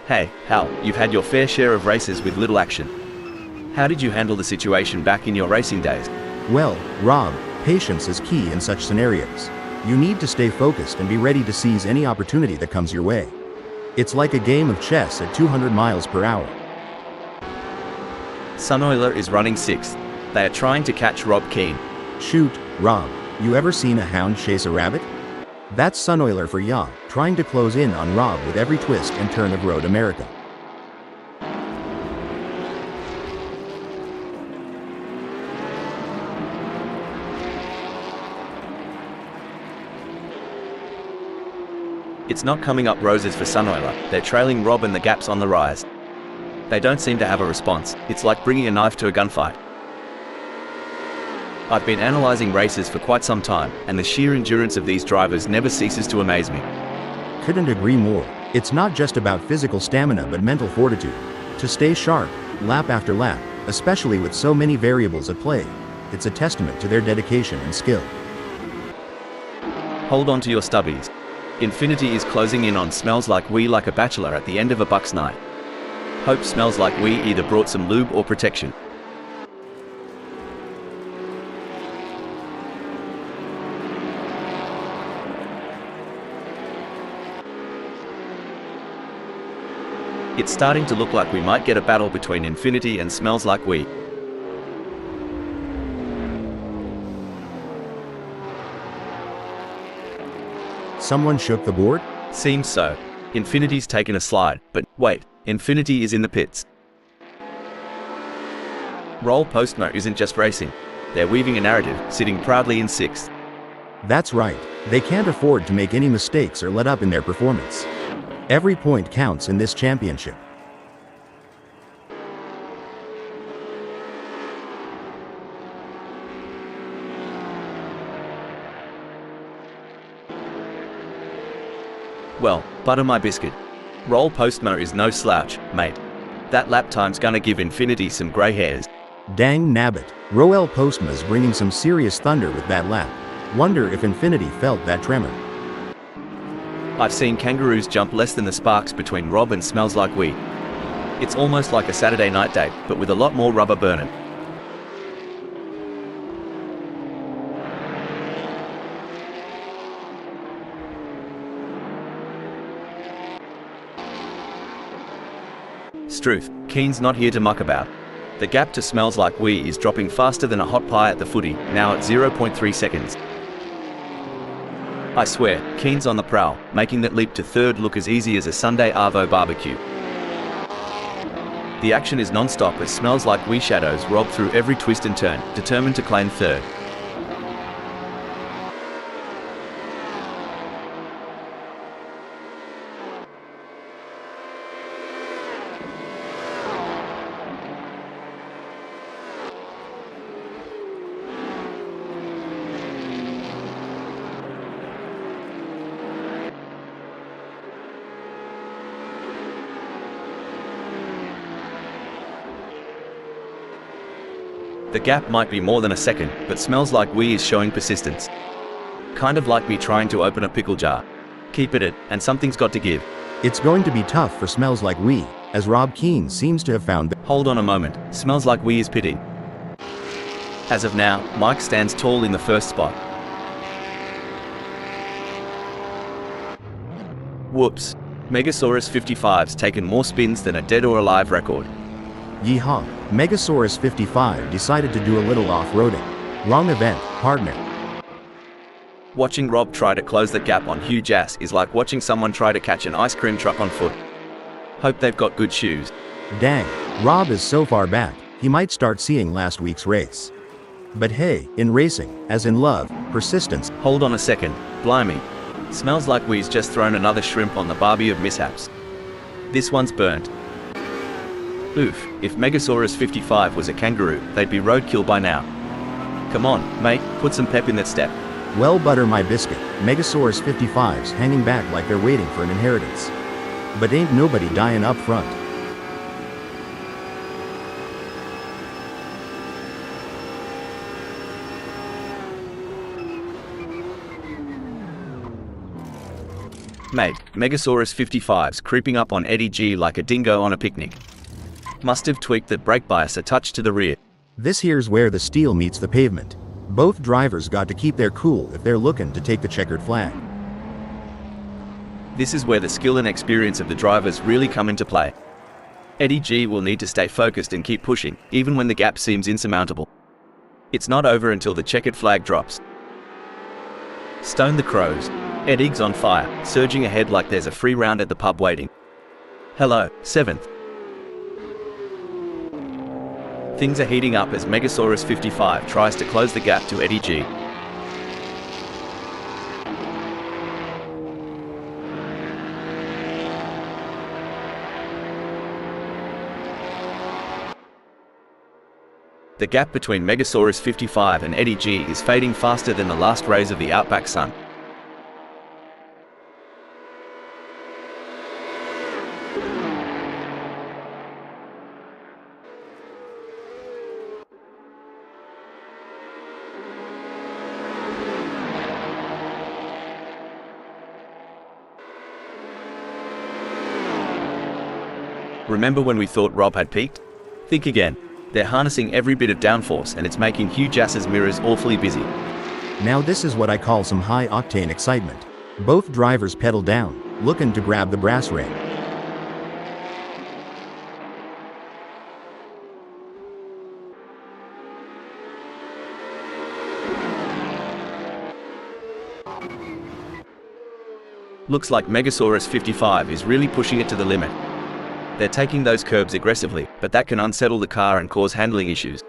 Speaker 2: Hey, Hal, you've had your fair share of races with little action. How did you handle the situation back in your racing days? Well, Rob, patience is key in such scenarios. You need to stay focused and be ready to seize any opportunity that comes your way. It's like a game of chess at 200 miles per hour.
Speaker 1: Sunoiler is running sixth. They are trying to catch Rob Keane.
Speaker 2: Shoot, Rob, you ever seen a hound chase a rabbit? That's Sunoiler for ya, trying to close in on Rob with every twist and turn of Road America.
Speaker 1: It's not coming up roses for Sunoiler. They're trailing Rob and the gap's on the rise. They don't seem to have a response. It's like bringing a knife to a gunfight. I've been analysing races for quite some time, and the sheer endurance of these drivers never ceases to amaze me.
Speaker 2: Couldn't agree more. It's not just about physical stamina but mental fortitude. To stay sharp, lap after lap, especially with so many variables at play, it's a testament to their dedication and skill.
Speaker 1: Hold on to your stubbies. Infinity is closing in on Smells Like We like a bachelor at the end of a Bucks night. Hope Smells Like We either brought some lube or protection. It's starting to look like we might get a battle between Infinity and Smells Like We.
Speaker 2: Someone shook the board?
Speaker 1: Seems so. Infinity's taken a slide, but wait, Infinity is in the pits. Roll Postmo isn't just racing. They're weaving a narrative, sitting proudly in 6th.
Speaker 2: That's right, they can't afford to make any mistakes or let up in their performance. Every point counts in this championship.
Speaker 1: Well, butter my biscuit. Roll Postma is no slouch, mate. That lap time's gonna give Infinity some grey hairs.
Speaker 2: Dang nabbit, Roel Postma's bringing some serious thunder with that lap. Wonder if Infinity felt that tremor.
Speaker 1: I've seen kangaroos jump less than the sparks between Rob and Smells Like We. It's almost like a Saturday night date, but with a lot more rubber burning. Struth, Keen's not here to muck about. The gap to Smells Like We is dropping faster than a hot pie at the footy, now at 0.3 seconds. I swear, Keen's on the prowl, making that leap to 3rd look as easy as a Sunday Arvo barbecue. The action is non-stop as Smells Like We shadows rob through every twist and turn, determined to claim 3rd. The gap might be more than a second, but Smells Like We is showing persistence. Kind of like me trying to open a pickle jar. Keep at it, and something's got to give.
Speaker 2: It's going to be tough for Smells Like We, as Rob Keen seems to have found that.
Speaker 1: Hold on a moment, Smells Like We is pitting. As of now, Mike stands tall in the 1st spot. Whoops. Megasaurus 55's taken more spins than a dead or alive record.
Speaker 2: Yeehaw, Megasaurus 55 decided to do a little off-roading. Wrong event, partner.
Speaker 1: Watching Rob try to close the gap on huge ass is like watching someone try to catch an ice cream truck on foot. Hope they've got good shoes.
Speaker 2: Dang, Rob is so far back, he might start seeing last week's race. But hey, in racing, as in love, persistence.
Speaker 1: Hold on a second, blimey. Smells Like We's just thrown another shrimp on the barbie of mishaps. This one's burnt. Oof, if Megasaurus 55 was a kangaroo, they'd be roadkill by now. Come on, mate, put some pep in that step.
Speaker 2: Well, butter my biscuit, Megasaurus 55's hanging back like they're waiting for an inheritance. But ain't nobody dying up front.
Speaker 1: Mate, Megasaurus 55's creeping up on Eddie G like a dingo on a picnic. Must have tweaked the brake bias a touch to the rear.
Speaker 2: This here's where the steel meets the pavement. Both drivers got to keep their cool if they're looking to take the checkered flag.
Speaker 1: This is where the skill and experience of the drivers really come into play. Eddie G will need to stay focused and keep pushing, even when the gap seems insurmountable. It's not over until the checkered flag drops. Stone the Crows. Eddie's on fire, surging ahead like there's a free round at the pub waiting. Hello, 7th. Things are heating up as Megasaurus 55 tries to close the gap to Eddie G. The gap between Megasaurus 55 and Eddie G is fading faster than the last rays of the outback sun. Remember when we thought Rob had peaked? Think again. They're harnessing every bit of downforce and it's making Hugh Jass's mirrors awfully busy.
Speaker 2: Now this is what I call some high-octane excitement. Both drivers pedal down, looking to grab the brass ring.
Speaker 1: Looks like Megasaurus 55 is really pushing it to the limit. They're taking those curbs aggressively, but that can unsettle the car and cause handling issues.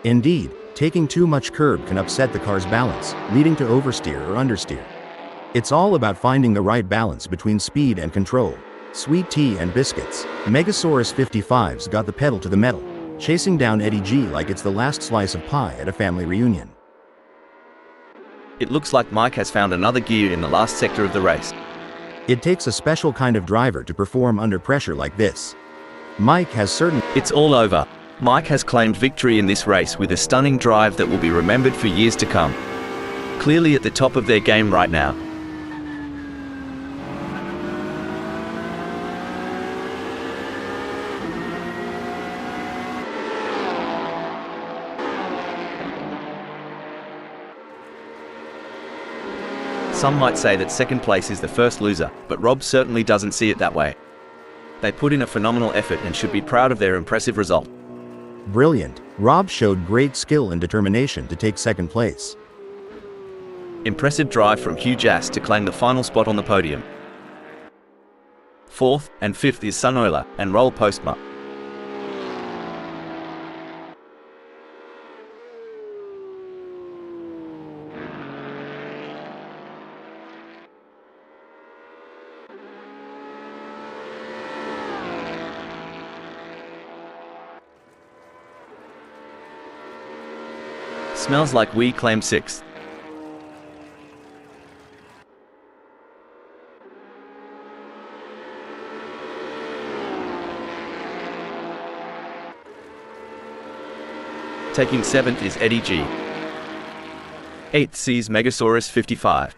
Speaker 2: Indeed, taking too much curb can upset the car's balance, leading to oversteer or understeer. It's all about finding the right balance between speed and control. Sweet tea and biscuits. Megasaurus 55's got the pedal to the metal, chasing down Eddie G like it's the last slice of pie at a family reunion.
Speaker 1: It looks like Mike has found another gear in the last sector of the race.
Speaker 2: It takes a special kind of driver to perform under pressure like this. Mike has certain...
Speaker 1: It's all over. Mike has claimed victory in this race with a stunning drive that will be remembered for years to come. Clearly at the top of their game right now. Some might say that second place is the first loser, but Rob certainly doesn't see it that way. They put in a phenomenal effort and should be proud of their impressive result.
Speaker 2: Brilliant. Rob showed great skill and determination to take second place.
Speaker 1: Impressive drive from Hugh Jass to claim the final spot on the podium. Fourth and fifth is Sunoila and Roll Postma. Smells like we claim sixth. Taking seventh is Eddie G. Eighth sees Megasaurus 55.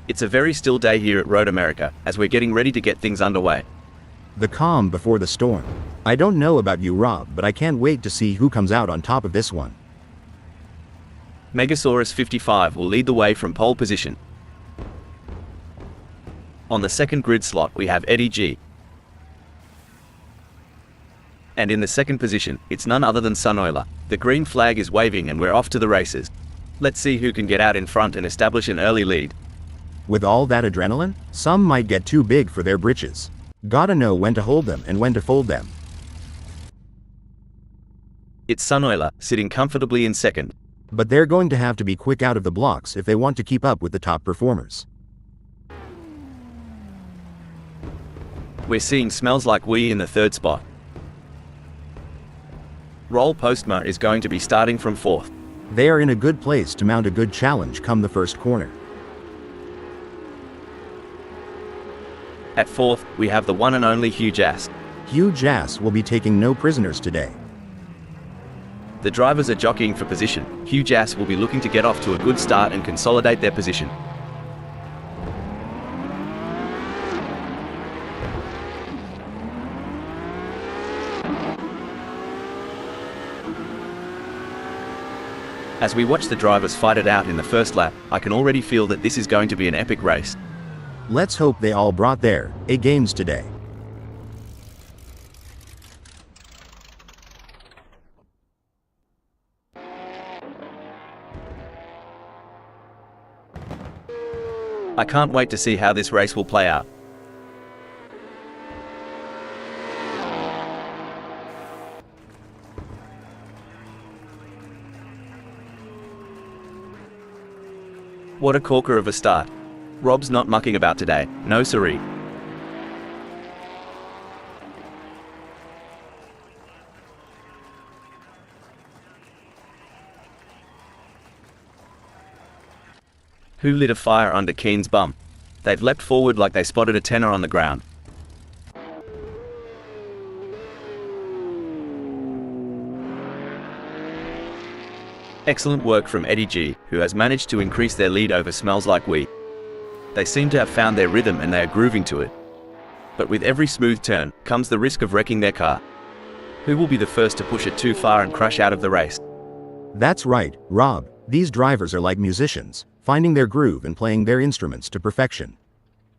Speaker 1: It's a very still day here at Road America, as we're getting ready to get things underway.
Speaker 2: The calm before the storm. I don't know about you, Rob, but I can't wait to see who comes out on top of this one.
Speaker 1: Megasaurus 55 will lead the way from pole position. On the second grid slot we have Eddie G. And in the second position, it's none other than Sunoiler. The green flag is waving and we're off to the races. Let's see who can get out in front and establish an early lead.
Speaker 2: With all that adrenaline, some might get too big for their britches. Gotta know when to hold them and when to fold them.
Speaker 1: It's Sunoiler, sitting comfortably in second.
Speaker 2: But they're going to have to be quick out of the blocks if they want to keep up with the top performers.
Speaker 1: We're seeing Smells Like We in the third spot. Roll Postma is going to be starting from fourth.
Speaker 2: They are in a good place to mount a good challenge come the first corner.
Speaker 1: At fourth, we have the one and only Huge Ass.
Speaker 2: Huge Ass will be taking no prisoners today.
Speaker 1: The drivers are jockeying for position. Huge Ass will be looking to get off to a good start and consolidate their position. As we watch the drivers fight it out in the first lap, I can already feel that this is going to be an epic race.
Speaker 2: Let's hope they all brought their A games today.
Speaker 1: I can't wait to see how this race will play out. What a corker of a start. Rob's not mucking about today, no siree. Who lit a fire under Keen's bum? They've leapt forward like they spotted a tenor on the ground. Excellent work from Eddie G, who has managed to increase their lead over Smells Like We. They seem to have found their rhythm and they are grooving to it. But with every smooth turn, comes the risk of wrecking their car. Who will be the first to push it too far and crash out of the race?
Speaker 2: That's right, Rob. These drivers are like musicians, finding their groove and playing their instruments to perfection.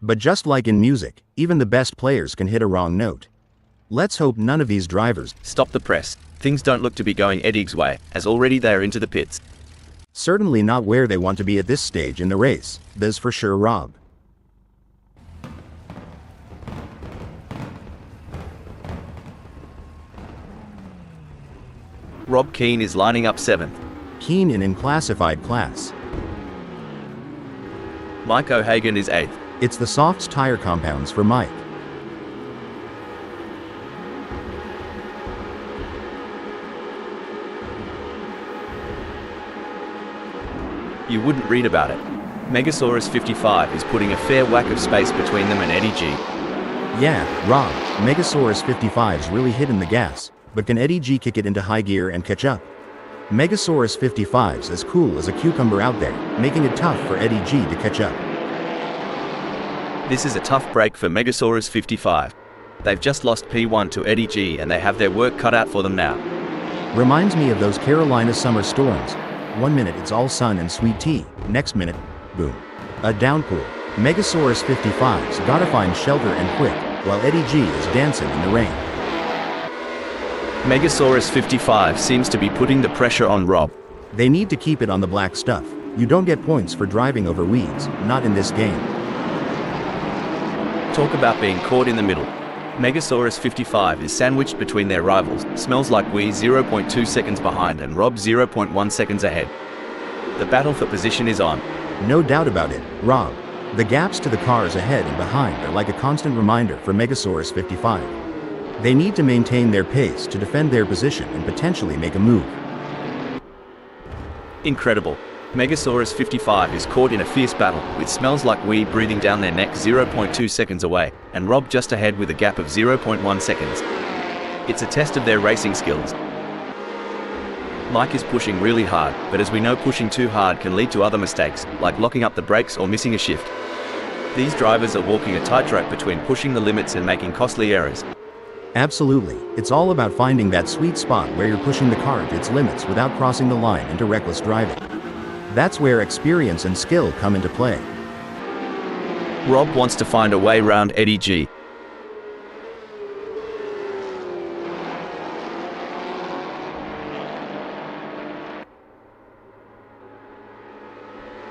Speaker 2: But just like in music, even the best players can hit a wrong note. Let's hope none of these drivers
Speaker 1: stop the press. Things don't look to be going Eddie's way, as already they are into the pits.
Speaker 2: Certainly not where they want to be at this stage in the race, that's for sure, Rob.
Speaker 1: Rob Keen is lining up 7th.
Speaker 2: Keen in classified class.
Speaker 1: Mike O'Hagan is 8th.
Speaker 2: It's the softs tire compounds for Mike.
Speaker 1: You wouldn't read about it. Megasaurus 55 is putting a fair whack of space between them and Eddie G.
Speaker 2: Yeah, Rob, Megasaurus 55's really hitting the gas, but can Eddie G kick it into high gear and catch up? Megasaurus 55's as cool as a cucumber out there, making it tough for Eddie G to catch up.
Speaker 1: This is a tough break for Megasaurus 55. They've just lost P1 to Eddie G and they have their work cut out for them now.
Speaker 2: Reminds me of those Carolina summer storms. 1 minute it's all sun and sweet tea, next minute, boom. A downpour. Megasaurus 55's gotta find shelter and quick, while Eddie G is dancing in the rain.
Speaker 1: Megasaurus 55 seems to be putting the pressure on Rob.
Speaker 2: They need to keep it on the black stuff. You don't get points for driving over weeds, not in this game.
Speaker 1: Talk about being caught in the middle. Megasaurus 55 is sandwiched between their rivals, Smells Like We 0.2 seconds behind and Rob 0.1 seconds ahead. The battle for position is on.
Speaker 2: No doubt about it, Rob. The gaps to the cars ahead and behind are like a constant reminder for Megasaurus 55. They need to maintain their pace to defend their position and potentially make a move.
Speaker 1: Incredible. Megasaurus 55 is caught in a fierce battle, with Smells Like We breathing down their neck 0.2 seconds away, and Rob just ahead with a gap of 0.1 seconds. It's a test of their racing skills. Mike is pushing really hard, but as we know, pushing too hard can lead to other mistakes, like locking up the brakes or missing a shift. These drivers are walking a tightrope between pushing the limits and making costly errors.
Speaker 2: Absolutely, it's all about finding that sweet spot where you're pushing the car to its limits without crossing the line into reckless driving. That's where experience and skill come into play.
Speaker 1: Rob wants to find a way round Eddie G.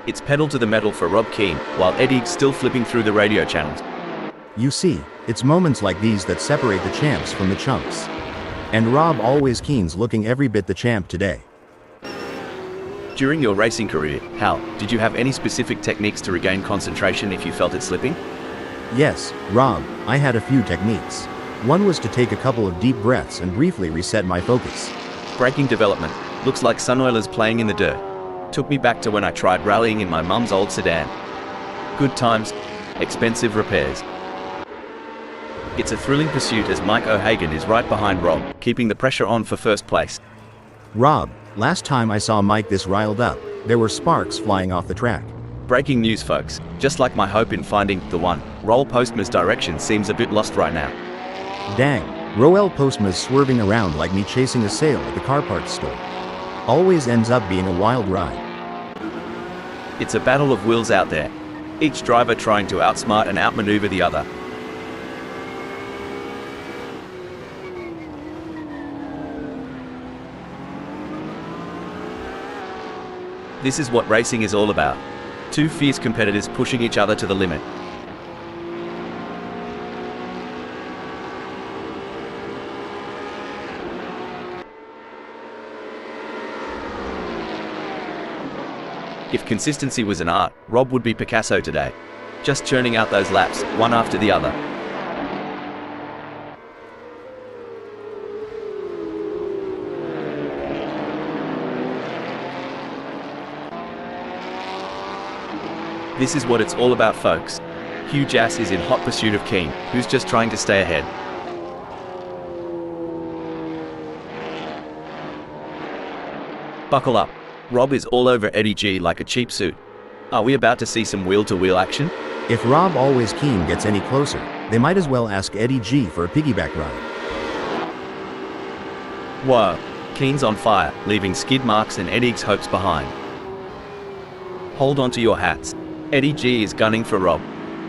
Speaker 1: It's pedal to the metal for Rob Keane, while Eddie's still flipping through the radio channels.
Speaker 2: You see, it's moments like these that separate the champs from the chumps. And Rob always Keane's looking every bit the champ today.
Speaker 1: During your racing career, Hal, did you have any specific techniques to regain concentration if you felt it slipping?
Speaker 2: Yes, Rob, I had a few techniques. One was to take a couple of deep breaths and briefly reset my focus.
Speaker 1: Braking development. Looks like Sunoiler's playing in the dirt. Took me back to when I tried rallying in my mum's old sedan. Good times, expensive repairs. It's a thrilling pursuit as Mike O'Hagan is right behind Rob, keeping the pressure on for first place.
Speaker 2: Rob, last time I saw Mike this riled up, there were sparks flying off the track.
Speaker 1: Breaking news, folks. Just like my hope in finding the one, Roel Postma's direction seems a bit lost right now.
Speaker 2: Dang, Roel Postma's swerving around like me chasing a sale at the car parts store. Always ends up being a wild ride.
Speaker 1: It's a battle of wills out there, each driver trying to outsmart and outmaneuver the other. This is what racing is all about. Two fierce competitors pushing each other to the limit. If consistency was an art, Rob would be Picasso today. Just churning out those laps, one after the other. This is what it's all about, folks. Hugh Jass is in hot pursuit of Keane, who's just trying to stay ahead. Buckle up. Rob is all over Eddie G like a cheap suit. Are we about to see some wheel-to-wheel action?
Speaker 2: If Rob Always Keane gets any closer, they might as well ask Eddie G for a piggyback ride.
Speaker 1: Whoa, Keane's on fire, leaving skid marks and Eddie's hopes behind. Hold on to your hats. Eddie G is gunning for Rob.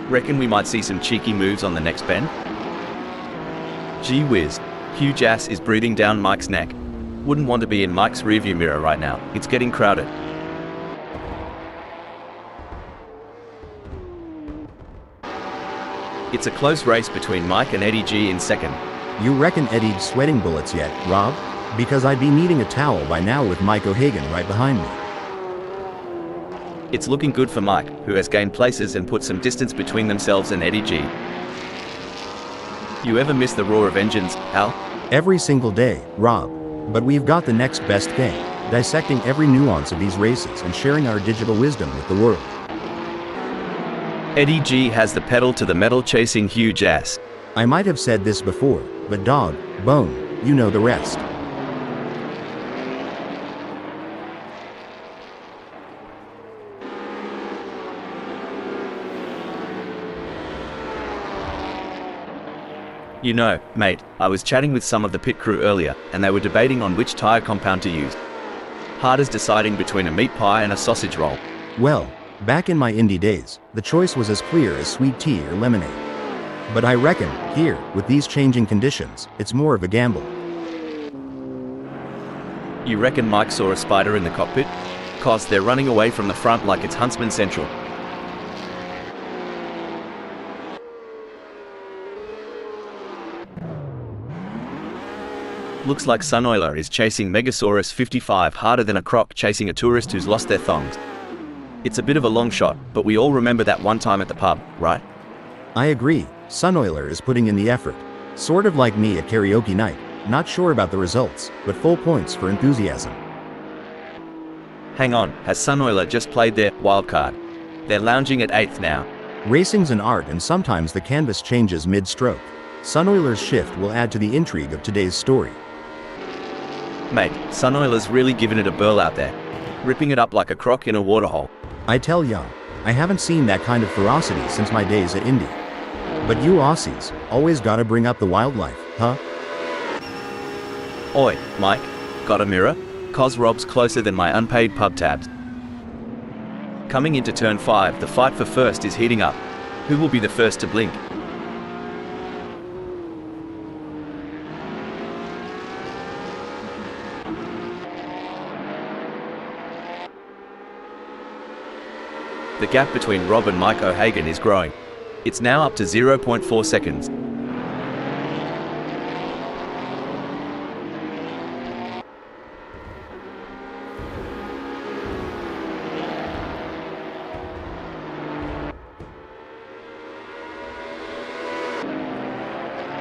Speaker 1: Reckon we might see some cheeky moves on the next bend? Gee whiz, Hugh Jass is breathing down Mike's neck. Wouldn't want to be in Mike's rearview mirror right now. It's getting crowded. It's a close race between Mike and Eddie G in second.
Speaker 2: You reckon Eddie's sweating bullets yet, Rob? Because I'd be needing a towel by now with Mike O'Hagan right behind me.
Speaker 1: It's looking good for Mike, who has gained places and put some distance between themselves and Eddie G. You ever miss the roar of engines, Hal?
Speaker 2: Every single day, Rob. But we've got the next best thing, dissecting every nuance of these races and sharing our digital wisdom with the world.
Speaker 1: Eddie G has the pedal to the metal chasing Hugh Jass.
Speaker 2: I might have said this before, but dog, bone, you know the rest.
Speaker 1: You know, mate, I was chatting with some of the pit crew earlier, and they were debating on which tyre compound to use. Hard as deciding between a meat pie and a sausage roll.
Speaker 2: Well, back in my indie days, the choice was as clear as sweet tea or lemonade. But I reckon, here, with these changing conditions, it's more of a gamble.
Speaker 1: You reckon Mike saw a spider in the cockpit? 'Cause they're running away from the front like it's Huntsman Central. Looks like Sunoiler is chasing Megasaurus 55 harder than a croc chasing a tourist who's lost their thongs. It's a bit of a long shot, but we all remember that one time at the pub, right?
Speaker 2: I agree, Sunoiler is putting in the effort. Sort of like me at karaoke night, not sure about the results, but full points for enthusiasm.
Speaker 1: Hang on, has Sunoiler just played their wild card? They're lounging at 8th now.
Speaker 2: Racing's an art and sometimes the canvas changes mid-stroke. Sunoiler's shift will add to the intrigue of today's story.
Speaker 1: Mate, Sunoiler's really giving it a burl out there. Ripping it up like a croc in a waterhole.
Speaker 2: I tell ya, I haven't seen that kind of ferocity since my days at Indy. But you Aussies, always gotta bring up the wildlife, huh?
Speaker 1: Oi, Mike, got a mirror? Cos Rob's closer than my unpaid pub tabs. Coming into turn 5, the fight for first is heating up. Who will be the first to blink? The gap between Rob and Mike O'Hagan is growing. It's now up to 0.4 seconds.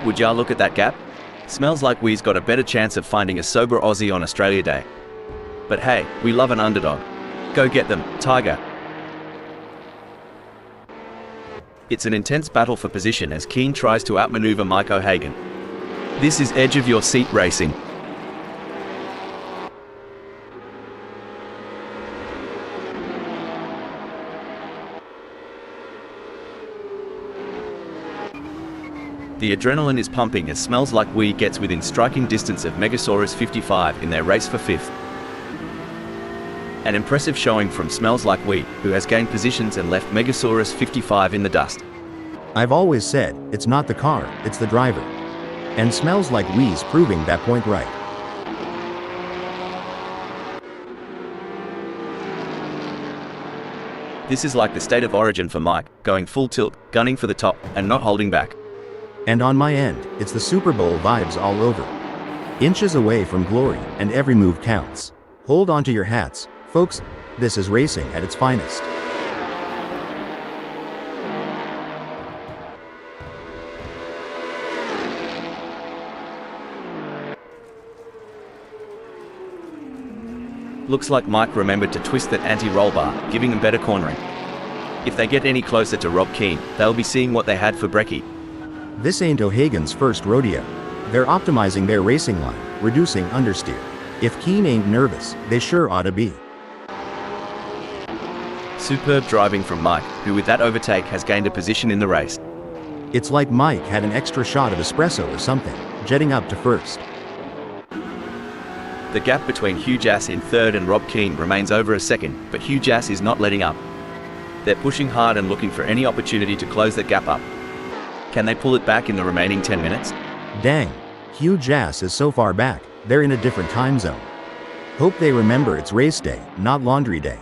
Speaker 1: Would y'all look at that gap? Smells like we's got a better chance of finding a sober Aussie on Australia Day. But hey, we love an underdog. Go get them, Tiger. It's an intense battle for position as Keane tries to outmaneuver Mike O'Hagan. This is edge of your seat racing. The adrenaline is pumping as Smells Like We gets within striking distance of Megasaurus 55 in their race for 5th. An impressive showing from Smells Like We, who has gained positions and left Megasaurus 55 in the dust.
Speaker 2: I've always said, it's not the car, it's the driver. And Smells Like We's proving that point right.
Speaker 1: This is like the state of origin for Mike, going full tilt, gunning for the top, and not holding back.
Speaker 2: And on my end, it's the Super Bowl vibes all over. Inches away from glory, and every move counts. Hold on to your hats, folks, this is racing at its finest.
Speaker 1: Looks like Mike remembered to twist that anti-roll bar, giving him better cornering. If they get any closer to Rob Keane, they'll be seeing what they had for brekkie.
Speaker 2: This ain't O'Hagan's first rodeo. They're optimizing their racing line, reducing understeer. If Keane ain't nervous, they sure ought to be.
Speaker 1: Superb driving from Mike, who with that overtake has gained a position in the race.
Speaker 2: It's like Mike had an extra shot of espresso or something, jetting up to first.
Speaker 1: The gap between Hugh Jass in 3rd and Rob Keane remains over a second, but Hugh Jass is not letting up. They're pushing hard and looking for any opportunity to close that gap up. Can they pull it back in the remaining 10 minutes?
Speaker 2: Dang, Hugh Jass is so far back, they're in a different time zone. Hope they remember it's race day, not laundry day.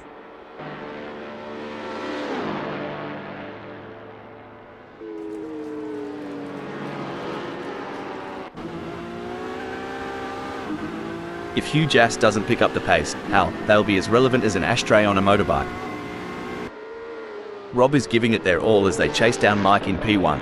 Speaker 1: If Hugh Jass doesn't pick up the pace, hell, they'll be as relevant as an ashtray on a motorbike. Rob is giving it their all as they chase down Mike in P1.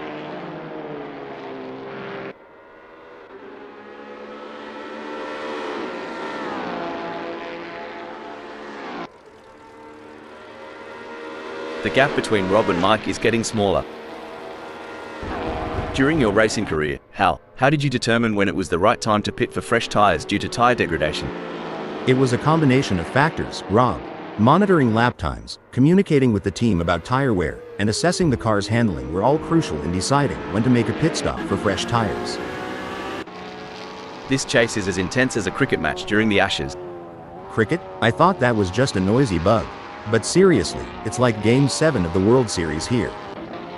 Speaker 1: The gap between Rob and Mike is getting smaller. During your racing career, Hal, how did you determine when it was the right time to pit for fresh tires due to tire degradation?
Speaker 2: It was a combination of factors, Rob. Monitoring lap times, communicating with the team about tire wear, and assessing the car's handling were all crucial in deciding when to make a pit stop for fresh tires.
Speaker 1: This chase is as intense as a cricket match during the Ashes.
Speaker 2: Cricket? I thought that was just a noisy bug. But seriously, it's like Game 7 of the World Series here.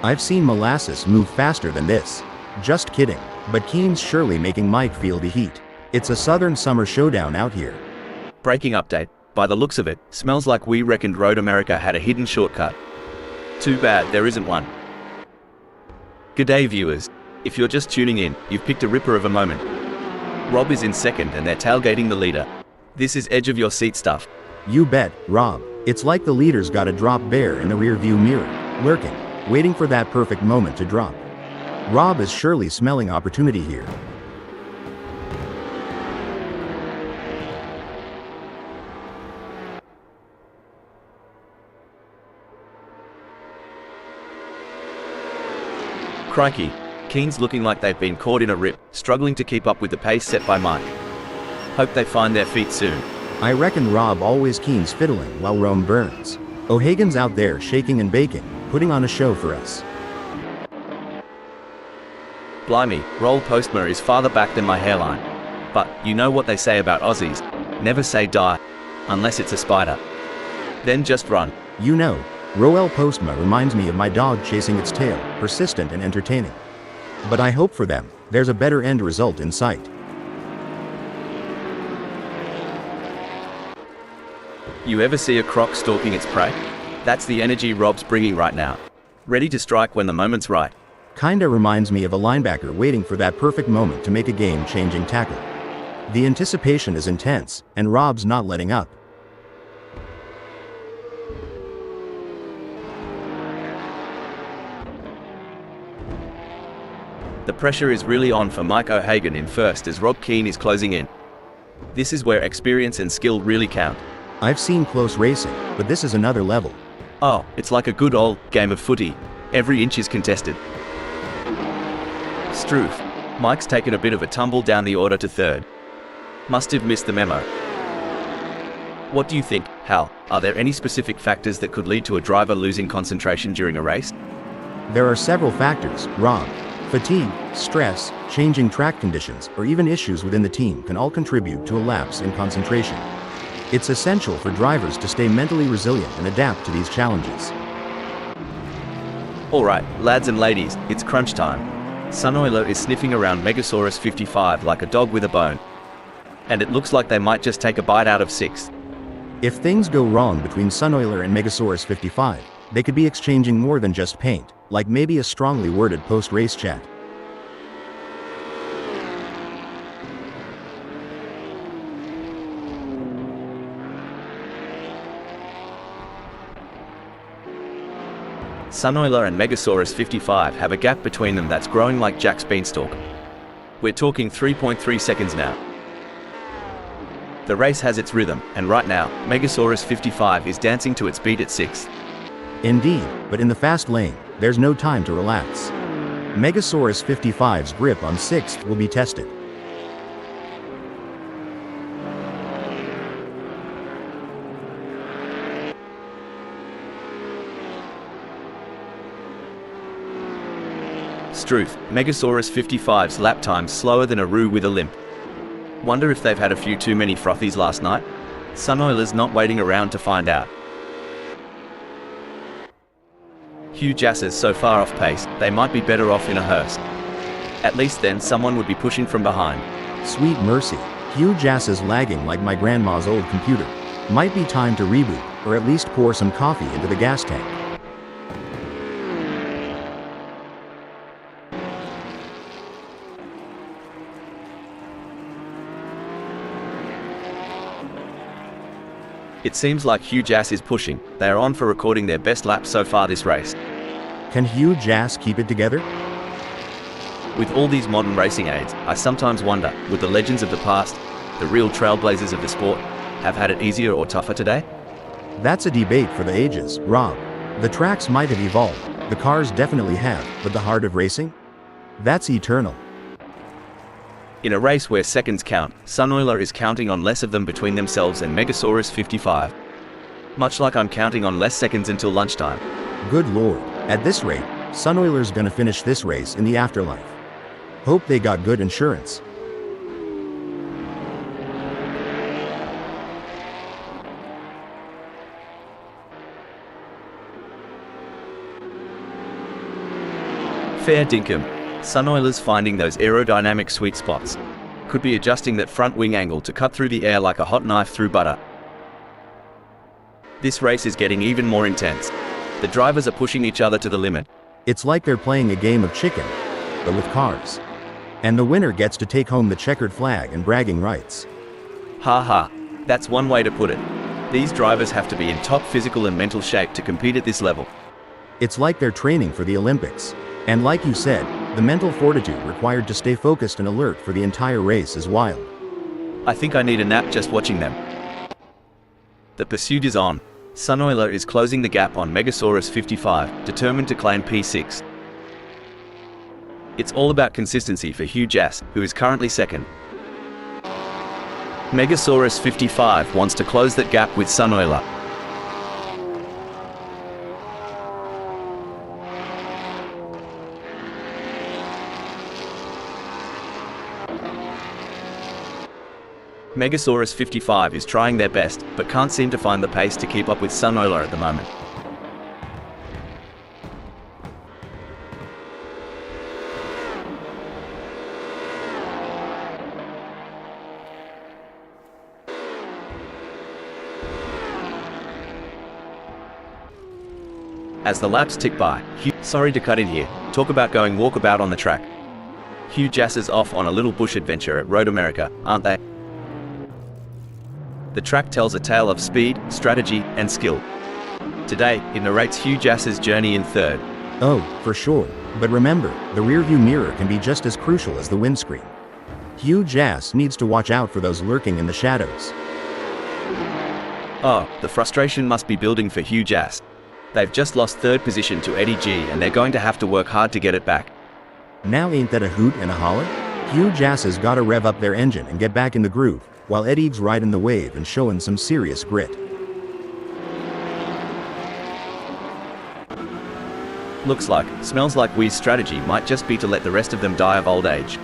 Speaker 2: I've seen molasses move faster than this. Just kidding, but Keane's surely making Mike feel the heat. It's a southern summer showdown out here.
Speaker 1: Breaking update. By the looks of it, smells like we reckoned Road America had a hidden shortcut. Too bad there isn't one. G'day viewers. If you're just tuning in, you've picked a ripper of a moment. Rob is in 2nd and they're tailgating the leader. This is edge of your seat stuff.
Speaker 2: You bet, Rob. It's like the leader's got a drop bear in the rearview mirror, lurking, waiting for that perfect moment to drop. Rob is surely smelling opportunity here.
Speaker 1: Crikey. Keane's looking like they've been caught in a rip, struggling to keep up with the pace set by Mike. Hope they find their feet soon.
Speaker 2: I reckon Rob always Keane's fiddling while Rome burns. O'Hagan's out there shaking and baking, putting on a show for us.
Speaker 1: Blimey, Roll Postma is farther back than my hairline. But, you know what they say about Aussies. Never say die. Unless it's a spider. Then just run.
Speaker 2: You know, Roel Postma reminds me of my dog chasing its tail, persistent and entertaining. But I hope for them, there's a better end result in sight.
Speaker 1: You ever see a croc stalking its prey? That's the energy Rob's bringing right now. Ready to strike when the moment's right.
Speaker 2: Kinda reminds me of a linebacker waiting for that perfect moment to make a game-changing tackle. The anticipation is intense, and Rob's not letting up.
Speaker 1: The pressure is really on for Mike O'Hagan in first as Rob Keane is closing in. This is where experience and skill really count.
Speaker 2: I've seen close racing, but this is another level.
Speaker 1: Oh, it's like a good old game of footy. Every inch is contested. Struth. Mike's taken a bit of a tumble down the order to third. Must have missed the memo. What do you think, Hal? Are there any specific factors that could lead to a driver losing concentration during a race?
Speaker 2: There are several factors, Rob. Fatigue, stress, changing track conditions, or even issues within the team can all contribute to a lapse in concentration. It's essential for drivers to stay mentally resilient and adapt to these challenges.
Speaker 1: Alright, lads and ladies, it's crunch time. Sunoiler is sniffing around Megasaurus 55 like a dog with a bone. And it looks like they might just take a bite out of 6.
Speaker 2: If things go wrong between Sunoiler and Megasaurus 55, they could be exchanging more than just paint, like maybe a strongly worded post-race chat.
Speaker 1: Sunoiler and Megasaurus 55 have a gap between them that's growing like Jack's beanstalk. We're talking 3.3 seconds now. The race has its rhythm, and right now, Megasaurus 55 is dancing to its beat at 6th.
Speaker 2: Indeed, but in the fast lane, there's no time to relax. Megasaurus 55's grip on 6th will be tested.
Speaker 1: Struth, Megasaurus 55's lap time's slower than a roo with a limp. Wonder if they've had a few too many frothies last night? Sunoiler's not waiting around to find out. Hugh Jasser's so far off pace, they might be better off in a hearse. At least then someone would be pushing from behind.
Speaker 2: Sweet mercy, Hugh Jass is lagging like my grandma's old computer. Might be time to reboot, or at least pour some coffee into the gas tank.
Speaker 1: It seems like Hugh Jass is pushing. They are on for recording their best lap so far this race.
Speaker 2: Can Hugh Jass keep it together?
Speaker 1: With all these modern racing aids, I sometimes wonder, would the legends of the past, the real trailblazers of the sport, have had it easier or tougher today?
Speaker 2: That's a debate for the ages, Rob. The tracks might have evolved, the cars definitely have, but the heart of racing? That's eternal.
Speaker 1: In a race where seconds count, Sunoiler is counting on less of them between themselves and Megasaurus 55. Much like I'm counting on less seconds until lunchtime.
Speaker 2: Good lord, at this rate, Sunoiler's gonna finish this race in the afterlife. Hope they got good insurance.
Speaker 1: Fair dinkum. Sunoiler's finding those aerodynamic sweet spots. Could be adjusting that front wing angle to cut through the air like a hot knife through butter. This race is getting even more intense. The drivers are pushing each other to the limit.
Speaker 2: It's like they're playing a game of chicken, but with cars. And the winner gets to take home the checkered flag and bragging rights.
Speaker 1: Ha ha. That's one way to put it. These drivers have to be in top physical and mental shape to compete at this level.
Speaker 2: It's like they're training for the Olympics. And like you said, the mental fortitude required to stay focused and alert for the entire race is wild.
Speaker 1: I think I need a nap just watching them. The pursuit is on. Sunoiler is closing the gap on Megasaurus 55, determined to claim P6. It's all about consistency for Hugh Jass, who is currently second. Megasaurus 55 wants to close that gap with Sunoiler. Megasaurus 55 is trying their best, but can't seem to find the pace to keep up with Sunoiler at the moment. As the laps tick by, sorry to cut in here, talk about going walkabout on the track. Hugh Jass is off on a little bush adventure at Road America, aren't they? The track tells a tale of speed, strategy, and skill. Today, it narrates Hugh Jass's journey in third.
Speaker 2: Oh, for sure. But remember, the rearview mirror can be just as crucial as the windscreen. Hugh Jass needs to watch out for those lurking in the shadows.
Speaker 1: Oh, the frustration must be building for Hugh Jass. They've just lost third position to Eddie G and they're going to have to work hard to get it back.
Speaker 2: Now ain't that a hoot and a holler? Hugh Jass has gotta rev up their engine and get back in the groove, while Eddie's riding the wave and showing some serious grit.
Speaker 1: Looks like, smells like Wee's strategy might just be to let the rest of them die of old age.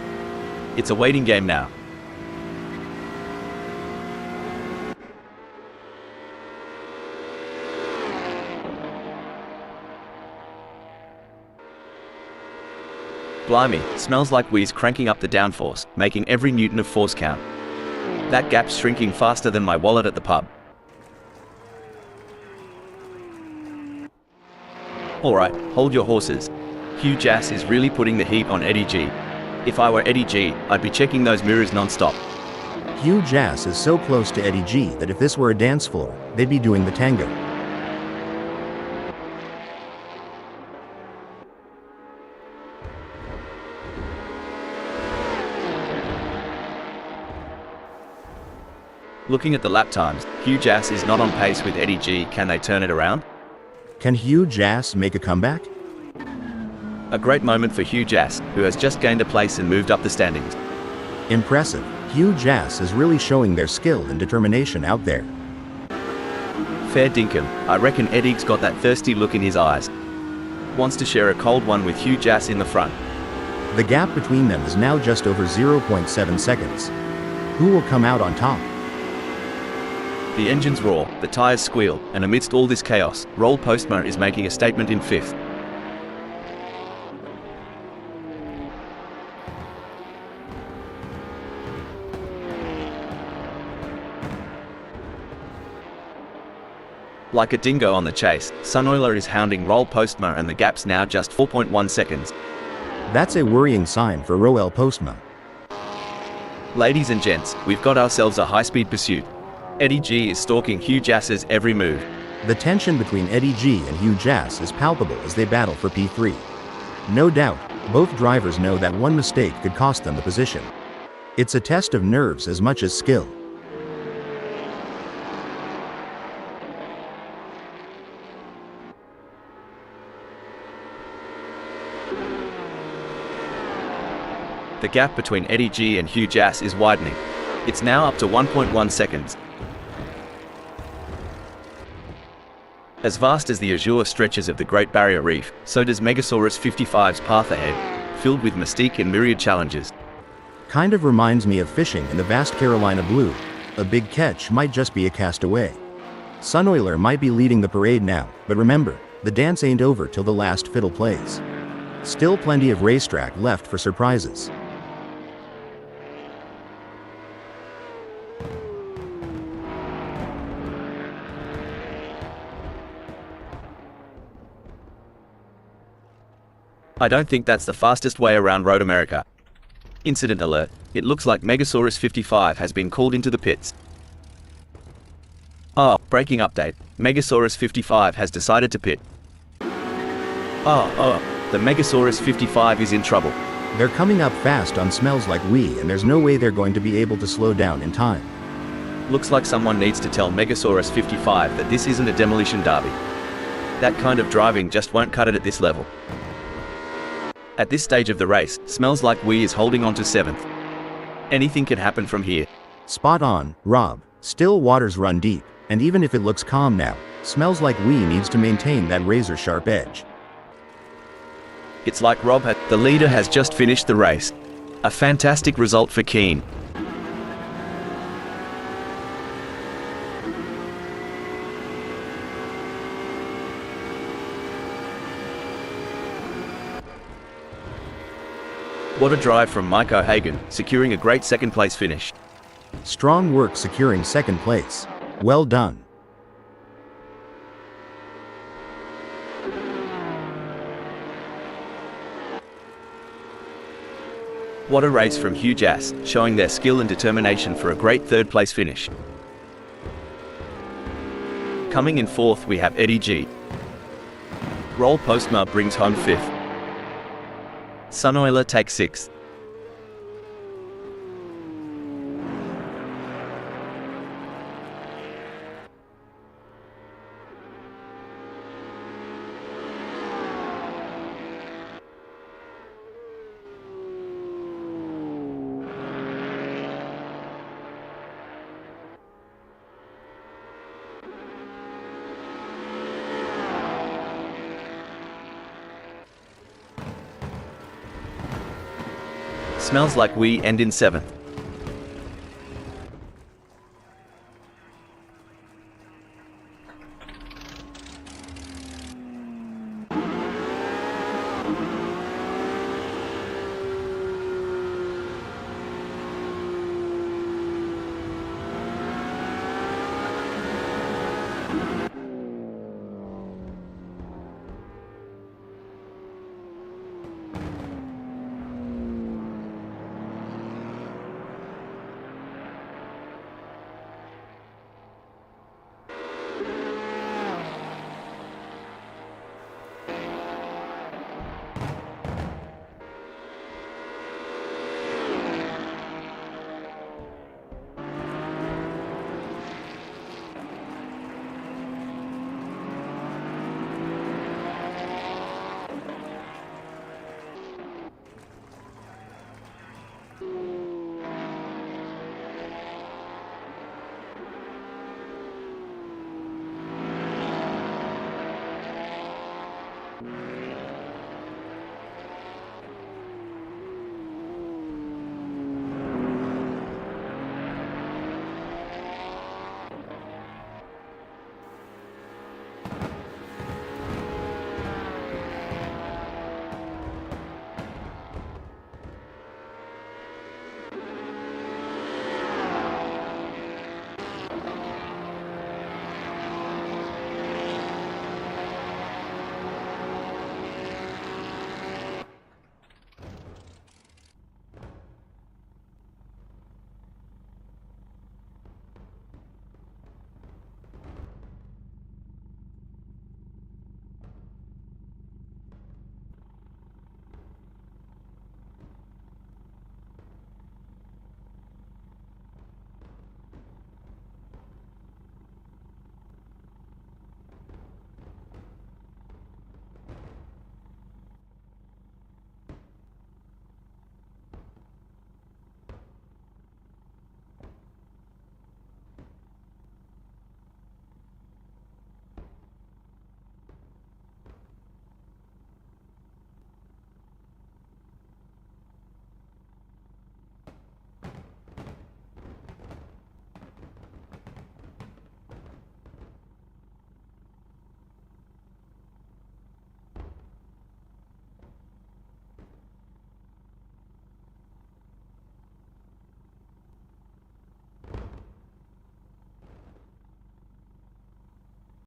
Speaker 1: It's a waiting game now. Blimey, smells like Wee's cranking up the downforce, making every newton of force count. That gap's shrinking faster than my wallet at the pub. Alright, hold your horses. Hugh Jass is really putting the heat on Eddie G. If I were Eddie G, I'd be checking those mirrors non-stop.
Speaker 2: Hugh Jass is so close to Eddie G that if this were a dance floor, they'd be doing the tango.
Speaker 1: Looking at the lap times, Hugh Jass is not on pace with Eddie G. Can they turn it around?
Speaker 2: Can Hugh Jass make a comeback?
Speaker 1: A great moment for Hugh Jass, who has just gained a place and moved up the standings.
Speaker 2: Impressive. Hugh Jass is really showing their skill and determination out there.
Speaker 1: Fair dinkum, I reckon Eddie's got that thirsty look in his eyes. Wants to share a cold one with Hugh Jass in the front.
Speaker 2: The gap between them is now just over 0.7 seconds. Who will come out on top?
Speaker 1: The engines roar, the tires squeal, and amidst all this chaos, Roll Postma is making a statement in fifth. Like a dingo on the chase, Sunoiler is hounding Roll Postma and the gap's now just 4.1 seconds.
Speaker 2: That's a worrying sign for Roel Postma.
Speaker 1: Ladies and gents, we've got ourselves a high-speed pursuit. Eddie G is stalking Hugh Jass's every move.
Speaker 2: The tension between Eddie G and Hugh Jass is palpable as they battle for P3. No doubt, both drivers know that one mistake could cost them the position. It's a test of nerves as much as skill.
Speaker 1: The gap between Eddie G and Hugh Jass is widening. It's now up to 1.1 seconds. As vast as the azure stretches of the Great Barrier Reef, so does Megasaurus 55's path ahead, filled with mystique and myriad challenges.
Speaker 2: Kind of reminds me of fishing in the vast Carolina blue. A big catch might just be a castaway. Sunoiler might be leading the parade now, but remember, the dance ain't over till the last fiddle plays. Still plenty of racetrack left for surprises.
Speaker 1: I don't think that's the fastest way around Road America. Incident alert. It looks like Megasaurus 55 has been called into the pits. Oh, breaking update. Megasaurus 55 has decided to pit. The Megasaurus 55 is in trouble.
Speaker 2: They're coming up fast on Smells Like We, and there's no way they're going to be able to slow down in time.
Speaker 1: Looks like someone needs to tell Megasaurus 55 that this isn't a demolition derby. That kind of driving just won't cut it at this level. At this stage of the race, Smells Like We is holding on to 7th. Anything can happen from here.
Speaker 2: Spot on, Rob. Still waters run deep, and even if it looks calm now, Smells Like We needs to maintain that razor-sharp edge.
Speaker 1: It's like the leader has just finished the race. A fantastic result for Keen. What a drive from Mike O'Hagan, securing a great second place finish.
Speaker 2: Strong work securing second place. Well done.
Speaker 1: What a race from Huge Ass, showing their skill and determination for a great third place finish. Coming in fourth we have Eddie G. Roll Postma brings home fifth. Sunoiler takes sixth. Smells like we end in seventh.